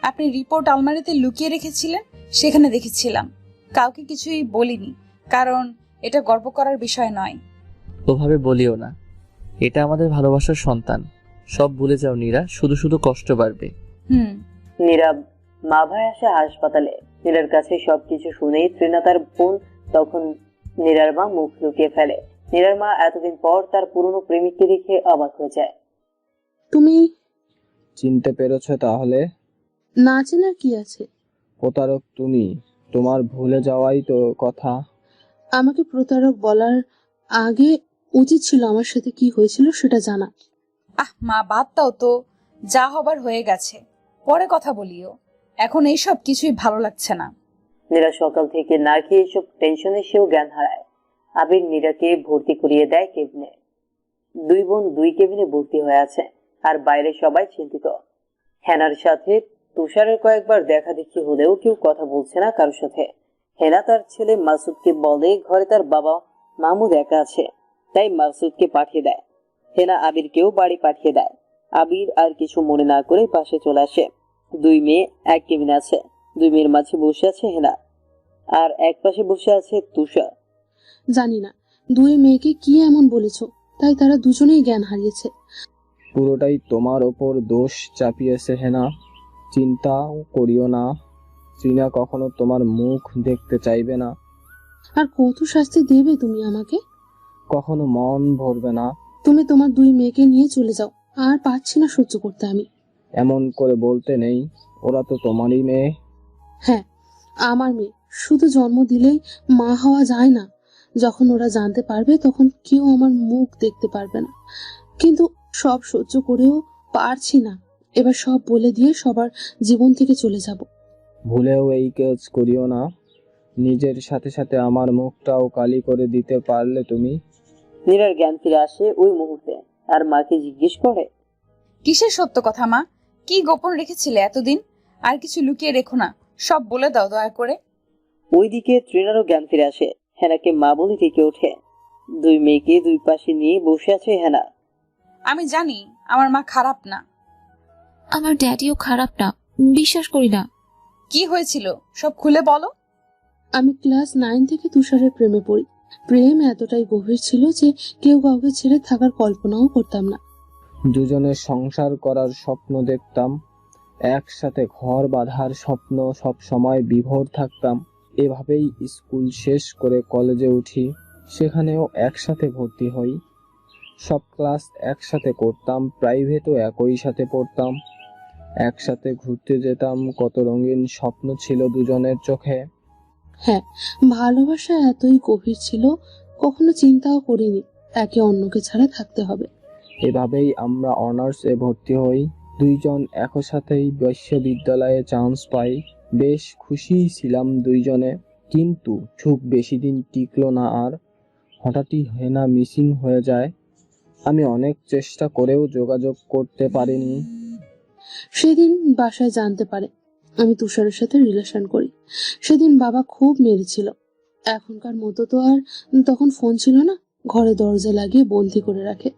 আপনি রিপোর্ট আলমারিতে লুকিয়ে রেখেছিলেন, সেখানে দেখেছিলাম। কাউকে কিছুই বলিনি, কারণ এটা গর্ব করার বিষয় নয়। ওভাবে বলিও না, এটা আমাদের ভালোবাসার সন্তান। সব ভুলে যাও নীরা, শুধু শুধু কষ্ট বাড়বে। নীরা মা ভাই আসে হাসপাতালে। নীরার কাছে সবকিছু শুনেই ত্রিনা তার বোন তখন নীরার মা মুখ লুকিয়ে ফেলে। নীরার মা এতদিন পর তার পুরনো প্রেমিককে দেখে অবাক হয়ে যায়। তুমি চিনতে পেরেছো তাহলে? না চেনার কি আছে? প্রতারক তুমি, তোমার ভুলে যাওয়াই তো কথা। আমাকে প্রতারক বলার আগে উচিত ছিল আমার সাথে কি হয়েছিল সেটা জানা। মা বাদ দাও তো, যা হবার হয়ে গেছে, পরে কথা বলিও। এখন এইসব কিছুই ভালো লাগছে না। নীরা সকাল থেকে না খেয়ে এসব টেনশনে সেও জ্ঞান হারায়। আবির নীরাকে ভর্তি করিয়ে দেয় কেবিনে। দুই বোন দুই কেবিনে ভর্তি হয়ে আছে, আর বাইরে সবাই চিন্তিত। হেনার সাথে তুষারের কয়েকবার দেখা দেখি হলেও কেউ কথা বলছে না কারোর সাথে। হেনা তার ছেলে মাসুদকে বলে ঘরে তার বাবা মাহমুদ একা আছে, তাই মাসুদকে পাঠিয়ে দেয়। হেনা আবিরকেও বাড়ি পাঠিয়ে দেয়। আবির আর কিছু মনে না করে পাশে চলে আসে। দুই মেয়ে এক কেবিনে আছে। দুই মেয়ের মাঝে বসে আছে হেনা, আর এক পাশে বসে আছে তুষার। জানি না দুই মেয়েকে কি এমন বলেছো তাই তারা দুজনেই জ্ঞান হারিয়েছে। পুরোটাই তোমার ওপর দোষ চাপিয়েছে হেনা। চিন্তাও করিও না, চীনা কখনো তোমার মুখ দেখতে চাইবে না। আর কত শাস্তি দেবে তুমি আমাকে? কখনো মন ভরবে না। তুমি তোমার দুই মেয়েকে নিয়ে চলে যাও, আর পারছি না সহ্য করতে আমি। এমন করে বলতে নেই, ওরা তো তোমারই মেয়ে। হ্যাঁ, আমার মেয়ে। শুধু জন্ম দিলেই মা হওয়া যায় না। যখন ওরা জানতে পারবে তখন কেউ আমার মুখ দেখতে পারবে না। কিন্তু সব সহ্য করেও পারছি না। এবার সব বলে দিয়ে সবার জীবন থেকে চলে যাব। ভুলেও এই কাজ করিও না। নিজের সাথে সাথে আমার মুখটাও কালি করে দিতে পারলে তুমি। নীরার জ্ঞান ফিরে আসে ওই মুহূর্তে, আর মাকে জিজ্ঞেস করে, কিসের সত্য কথা মা? কি গোপন রেখেছিলে এতদিন? আর কিছু লুকিয়ে রেখো না, সব বলে দাও দয়া করে। ওইদিকে ট্রেনারও জ্ঞান ফিরে আসে। হেনাকে মা বলে ডেকে ওঠে। দুই মেয়েকে দুই পাশে নিয়ে বসে আছে হেনা। আমি জানি আমার মা খারাপ না। আমার ড্যাডিও খারাপ না, বিশ্বাস করি না। কি হয়েছিল সব খুলে বলো। আমি ক্লাস 9 থেকে তুষারের প্রেমে পড়ি। প্রেম এতটাই গভীর ছিল যে কেউ কাউকে ছেড়ে থাকার কল্পনাও করতাম না। দুজনে সংসার করার স্বপ্ন দেখতাম, একসাথে ঘর বাঁধার স্বপ্ন সব সময় বিভোর থাকতাম। এভাবেই স্কুল শেষ করে কলেজে উঠি, সেখানেও একসাথে ভর্তি হই। সব ক্লাস একসাথে করতাম, প্রাইভেটও একই সাথে পড়তাম, একসাথে ঘুরতে যেতাম। কত রঙিন স্বপ্ন ছিল দুজনের চোখে। হ্যাঁ, ভালোবাসা এতই গভীর ছিল, কখনো চিন্তাও করিনি একে অন্যকে ছাড়া থাকতে হবে। এভাবেই আমরা অনার্সে ভর্তি হই, দুইজন একসাথেই বিশ্ববিদ্যালয়ে চান্স পাই। বেশ খুশিই ছিলাম দুইজনে, কিন্তু সুখ বেশি দিন টিকলো না আর। হঠাৎই হেনা মিসিং হয়ে যায়। আমি অনেক চেষ্টা করেও যোগাযোগ করতে পারিনি। সেদিন বাসায় জানতে পারে আমি তুষারের সাথে রিলেশন করি। সেদিন বাবা খুব মেরেছিল। এখনকার মতো তো আর তখন ফোন ছিল না, ঘরে দরজা লাগিয়ে বন্দি করে রাখে।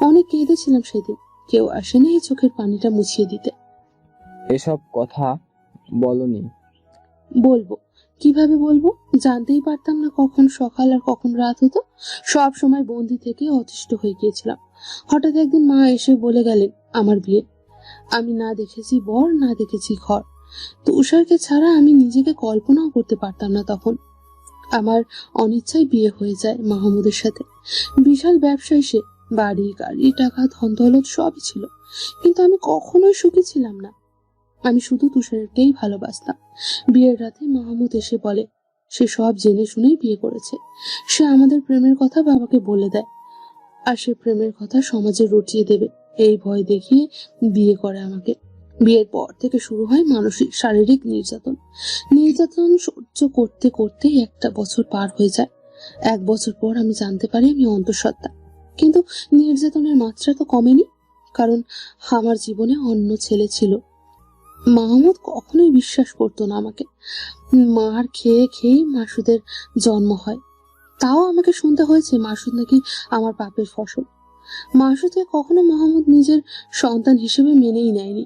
অনেক কেঁদেছিলাম সেদিন, কেউ আসেনি এই চোখের পানিটা মুছিয়ে দিতে। এসব কথা বলনি। বলবো কিভাবে বলবো? জানতেই পারতাম না কখন সকাল আর কখন রাত হতো। সব সময় বন্দি থেকে অতিষ্ঠ হয়ে গিয়েছিলাম। হঠাৎ একদিন মা এসে বলে গেলেন আমার বিয়ে। আমি না দেখেছি বর, না দেখেছি ঘর। তুষারকে ছাড়া আমি নিজেকে কল্পনাও করতে পারতাম না তখন। আমার অনিচ্ছায় বিয়ে হয়ে যায় মাহমুদের সাথে। বিশাল ব্যবসায়ী সে, বাড়ি গাড়ি টাকা ধন দৌলত সবই ছিল, কিন্তু আমি কখনোই সুখী ছিলাম না। আমি শুধু তুষারকেই ভালোবাসতাম। বিয়ের রাতে মাহমুদ এসে বলে সে সব জেনে শুনেই বিয়ে করেছে। সে আমাদের প্রেমের কথা বাবাকে বলে দেয়, আর সে প্রেমের কথা সমাজে রটিয়ে দেবে এই ভয় দেখিয়ে বিয়ে করে আমাকে। বিয়ের পর থেকে শুরু হয় মানসিক শারীরিক নির্যাতন। নির্যাতন সহ্য করতে করতে একটা বছর পার হয়ে যায়। 1 বছর পর আমি জানতে পারি আমি অন্তঃসত্ত্বা। কিন্তু নির্যাতনের মাত্রা তো কমেনি, কারণ আমার জীবনে অন্য ছেলে ছিল। মাহমুদ কখনোই বিশ্বাস করতো না আমাকে। মার খেয়ে খেয়ে মাসুদের জন্ম হয়। তাও আমাকে শুনতে হয়েছে মাসুদ নাকি আমার পাপের ফসল। মাসুদকে কখনো মাহমুদ নিজের সন্তান হিসেবে মেনেই নেয়নি।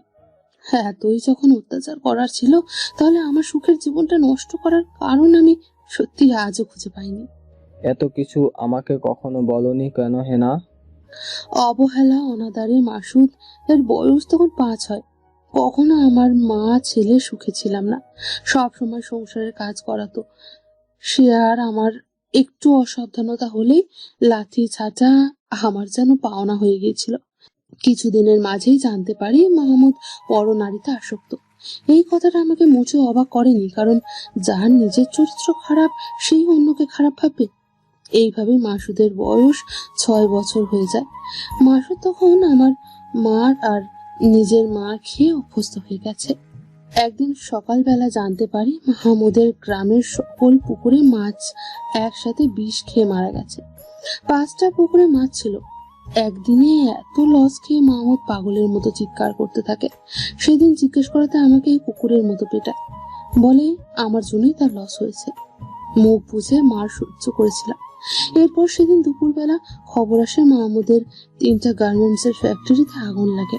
হ্যাঁ, এতই যখন অত্যাচার করার ছিল, তাহলে আমার সুখের জীবনটা নষ্ট করার কারণ আমি সত্যি আজও খুঁজে পাইনি। এত কিছু আমাকে কখনো বলনি কেন হেনা? অবহেলা অনাদারে মাসুদ এর বয়স তখন 5 হয়। কখনো আমার মা ছেলে সুখে ছিলাম না। সব সময় সংসারের কাজ করাতো সে, আর আমার একটু অসাবধানতা হলেই লাথি ছাটা আমার যেন পাওনা হয়ে গিয়েছিল। কিছুদিনের মাঝেই জানতে পারি মাহমুদ পরনারীতে আসক্ত। এই কথাটা আমাকে মুছে অবাক করেনি, কারণ যার নিজের চরিত্র খারাপ সেই অন্যকে খারাপ ভাববে। এইভাবে মাসুদের বয়স 6 বছর হয়ে যায়। মাসুদ তখন আমার মার আর নিজের মার খেয়ে অভ্যস্ত হয়ে গেছে। একদিন সকালবেলা জানতে পারি মাহমুদের গ্রামের সকল পুকুরে মাছ একসাথে বিষ খেয়ে মারা গেছে। 5টা পুকুরে মাছ ছিল। একদিনে এত লস খেয়ে মাহমুদ পাগলের মতো চিৎকার করতে থাকে। সেদিন জিজ্ঞেস করাতে আমাকে কুকুরের মতো পেটায়, বলে আমার জন্যই তার লস হয়েছে। মুখ বুঝে মার সহ্য করেছিলাম। এরপর সেদিন দুপুরবেলা খবর আসে মাহমুদের 3টা গার্মেন্টসের ফ্যাক্টরিতে আগুন লাগে।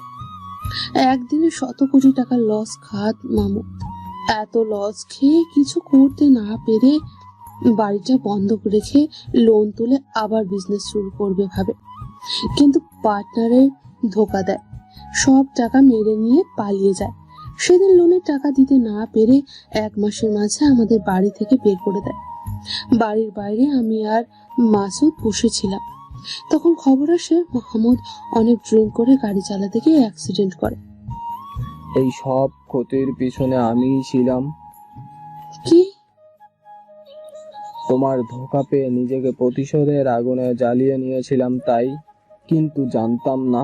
একদিনে 100 কোটি টাকার লস খাত মাহমুদ। এত লস খেয়ে কিছু করতে না পেরে বাড়িটা বন্ধ রেখে লোন তুলে আবার বিজনেস শুরু করবে ভাবে, কিন্তু পার্টনারের ধোকা দেয়, সব টাকা মেরে নিয়ে পালিয়ে যায়। সেদিন লোনের টাকা দিতে না পেরে 1 মাসের মাঝে আমাদের বাড়ি থেকে বের করে দেয়। বাড়ির বাইরে আমি আর মাসুদ বসেছিলাম। তখন খবর আসে মাহমুদ অনেক ড্রিঙ্ক করে গাড়ি চালাতে গিয়ে অ্যাক্সিডেন্ট করে। এই সব ক্ষতির পিছনে আমিই ছিলাম। কি? তোমার ধোঁকা পেয়ে নিজেকে প্রতিশোধের আগুনে জ্বালিয়ে নিয়েছিলাম তাই। কিন্তু জানতাম না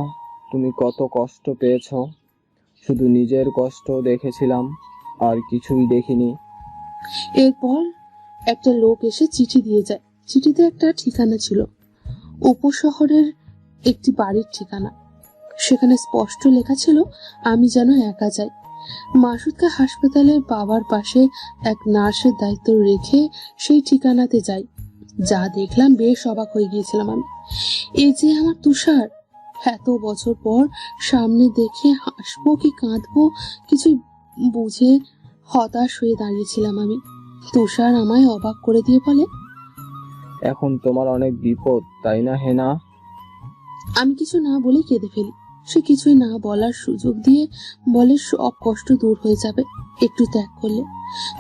তুমি কত কষ্ট পেয়েছো। শুধু নিজের কষ্ট দেখেছিলাম, আর কিছুই দেখিনি। এরপর একটা লোক এসে চিঠি দিয়ে যায়। চিঠিতে একটা ঠিকানা ছিল, উপশহরের একটি বাড়ির ঠিকানা। সেখানে স্পষ্ট লেখা ছিল আমি যেন একা যাই। মাসুদকে হাসপাতালের বাবার পাশে এক নার্সের দায়িত্ব রেখে সেই ঠিকানাতে যাই। যা দেখলাম বেশ অবাক হয়ে গিয়েছিলাম আমি। এই যে আমার তুষার, এত বছর পর সামনে দেখে হাসবো কি কাঁদবো কিছুই বুঝে হতাশ হয়ে দাঁড়িয়েছিলাম আমি। তুষার আমায় অবাক করে দিয়ে বলে, এখন তোমার অনেক বিপদ, তাই না হেনা? আমি কিছু না বলে কেঁদে ফেলি। সে কিছুই না বলার সুযোগ দিয়ে বলে সব কষ্ট দূর হয়ে যাবে একটু ত্যাগ করলে।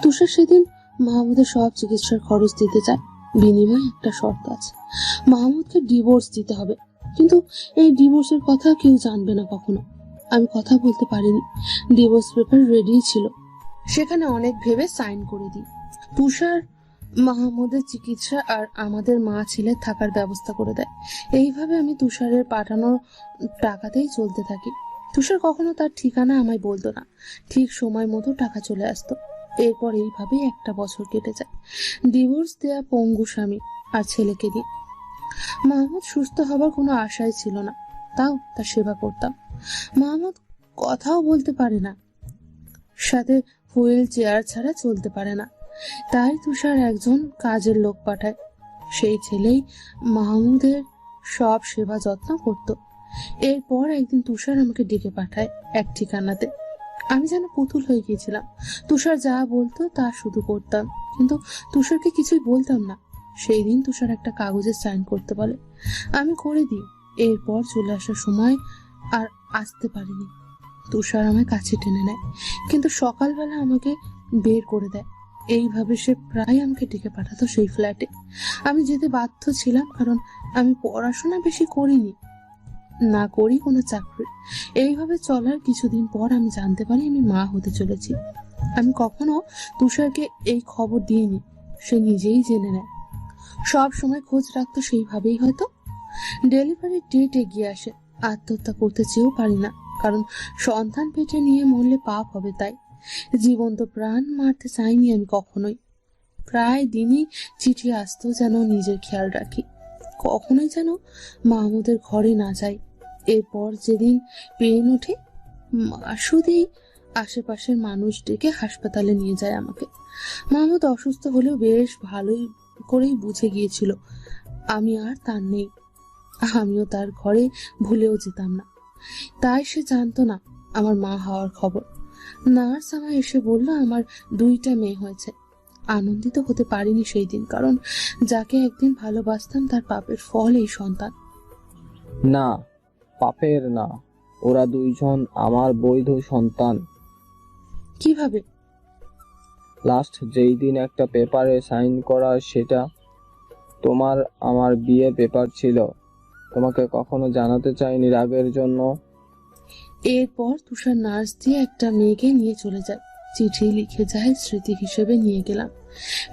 তুষার সেদিন মাহমুদের সব চিকিৎসার খরচ দিতে চায়। বিনিময়ে একটা শর্ত আছে, মাহমুদকে ডিভোর্স দিতে হবে। কিন্তু এই ডিভোর্সের কথা কেউ জানবে না কখনো। আমি কথা বলতে পারিনি। ডিভোর্স পেপার রেডি ছিল, সেখানে অনেক ভেবে সাইন করে দিই। তুষার মাহমুদের চিকিৎসা আর আমাদের মা ছেলের থাকার ব্যবস্থা করে দেয়। এইভাবে আমি তুষারের পাঠানো টাকাতেই চলতে থাকি। তুষার কখনো তার ঠিকানা আমায় বলতো না, ঠিক সময় মতো টাকা চলে আসতো। এরপর এইভাবেই 1টা বছর কেটে যায়। ডিভোর্স দেয়া পঙ্গু স্বামী আর ছেলেকে নিয়ে। মাহমুদ সুস্থ হবার কোনো আশাই ছিল না, তাও তার সেবা করতাম। মাহমুদ কথাও বলতে পারে না, সাথে হুইল চেয়ার ছাড়া চলতে পারে না। তাই তুষার একজন কাজের লোক পাঠায়। সেই ছেলেই মাহমুদের সব সেবা যত্ন করত। এরপর একদিন তুষার আমাকে ডেকে পাঠায় এক ঠিকানাতে। আমি যেন পুতুল হয়ে গিয়েছিলাম। তুষার যা বলতো তা শুধু করতাম, কিন্তু তুষারকে কিছুই বলতাম না। সেই দিন তুষার একটা কাগজে সাইন করতে বলে, আমি করে দিই। এরপর চলে আসার সময় আর আসতে পারিনি। তুষার আমায় কাছে টেনে নেয়, কিন্তু সকালবেলা আমাকে বের করে দেয়। এইভাবে সে প্রায় আমাকে ডেকে পাঠাতো সেই ফ্ল্যাটে। আমি যেতে বাধ্য ছিলাম, কারণ আমি পড়াশোনা বেশি করিনি, না করি কোনো চাকরি। এইভাবে চলার কিছুদিন পর আমি জানতে পারি আমি মা হতে চলেছি। আমি কখনো তুষারকে এই খবর দিইনি, সে নিজেই জেনে নেয়। সব সময় খোঁজ রাখতো সেইভাবেই হয়তো। ডেলিভারির ডেট এগিয়ে আসে। আত্মহত্যা করতে চেয়েও পারি না, কারণ সন্তান পেটে নিয়ে মরলে পাপ হবে। তাই জীবন্ত প্রাণ মারতে চাইনি আমি কখনোই। প্রায় দিনই চিঠি আসতো যেন নিজের খেয়াল রাখি, কখনোই যেন মাহমুদের ঘরে না যাই। এরপর যেদিন পেন ওঠে, মাসুদই আশেপাশের মানুষ ডেকে হাসপাতালে নিয়ে যায় আমাকে। মাহমুদ অসুস্থ হলেও বেশ ভালোই করেই বুঝে গিয়েছিল আমি আর তার নেই। আমিও তার ঘরে ভুলেও যেতাম না, তাই সে জানতো না আমার মা হওয়ার খবর। নার্স আমায় এসে বলল আমার 2টা মেয়ে হয়েছে। আনন্দিত হতে পারিনি সেই দিন, কারণ যাকে একদিন ভালোবাসতাম তার পাপের ফল এই সন্তান। না, পাপের না, ওরা 2জন আমার বৈধ সন্তান। কিভাবে? লাস্ট যেই দিন একটা পেপারে সাইন করা, সেটা তোমার আমার বিয়ের পেপার ছিল। তোমাকে কখনো জানাতে চাইনি রাগের জন্য। এরপর তুষার নার্স দিয়ে একটা মেয়েকে নিয়ে চলে যায়। চিঠি লিখে যায় স্মৃতি হিসেবে নিয়ে গেলাম।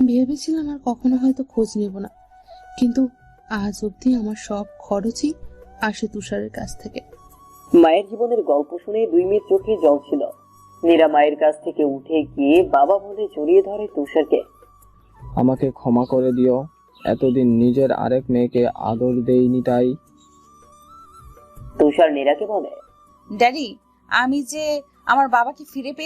ভেবেছিলাম আর কখনো হয়তো খোঁজ নেব না, কিন্তু আজ অবধি আমার সব খরচই আসে তুষারের কাছ থেকে। মায়ের জীবনের গল্প শুনে দুই মেয়ের চোখে জল ছিল। নীরা মায়ের কাছ থেকে উঠে গিয়ে বাবা বলে জড়িয়ে ধরে তুষারকে। আমাকে ক্ষমা করে দিও, এতদিন নিজের আরেক মেয়েকে আদর দেইনি তাই। তুষার নীরাকে বলে, ড্যাডি, আমি যে আমার বাবাকে ফিরে পেয়ে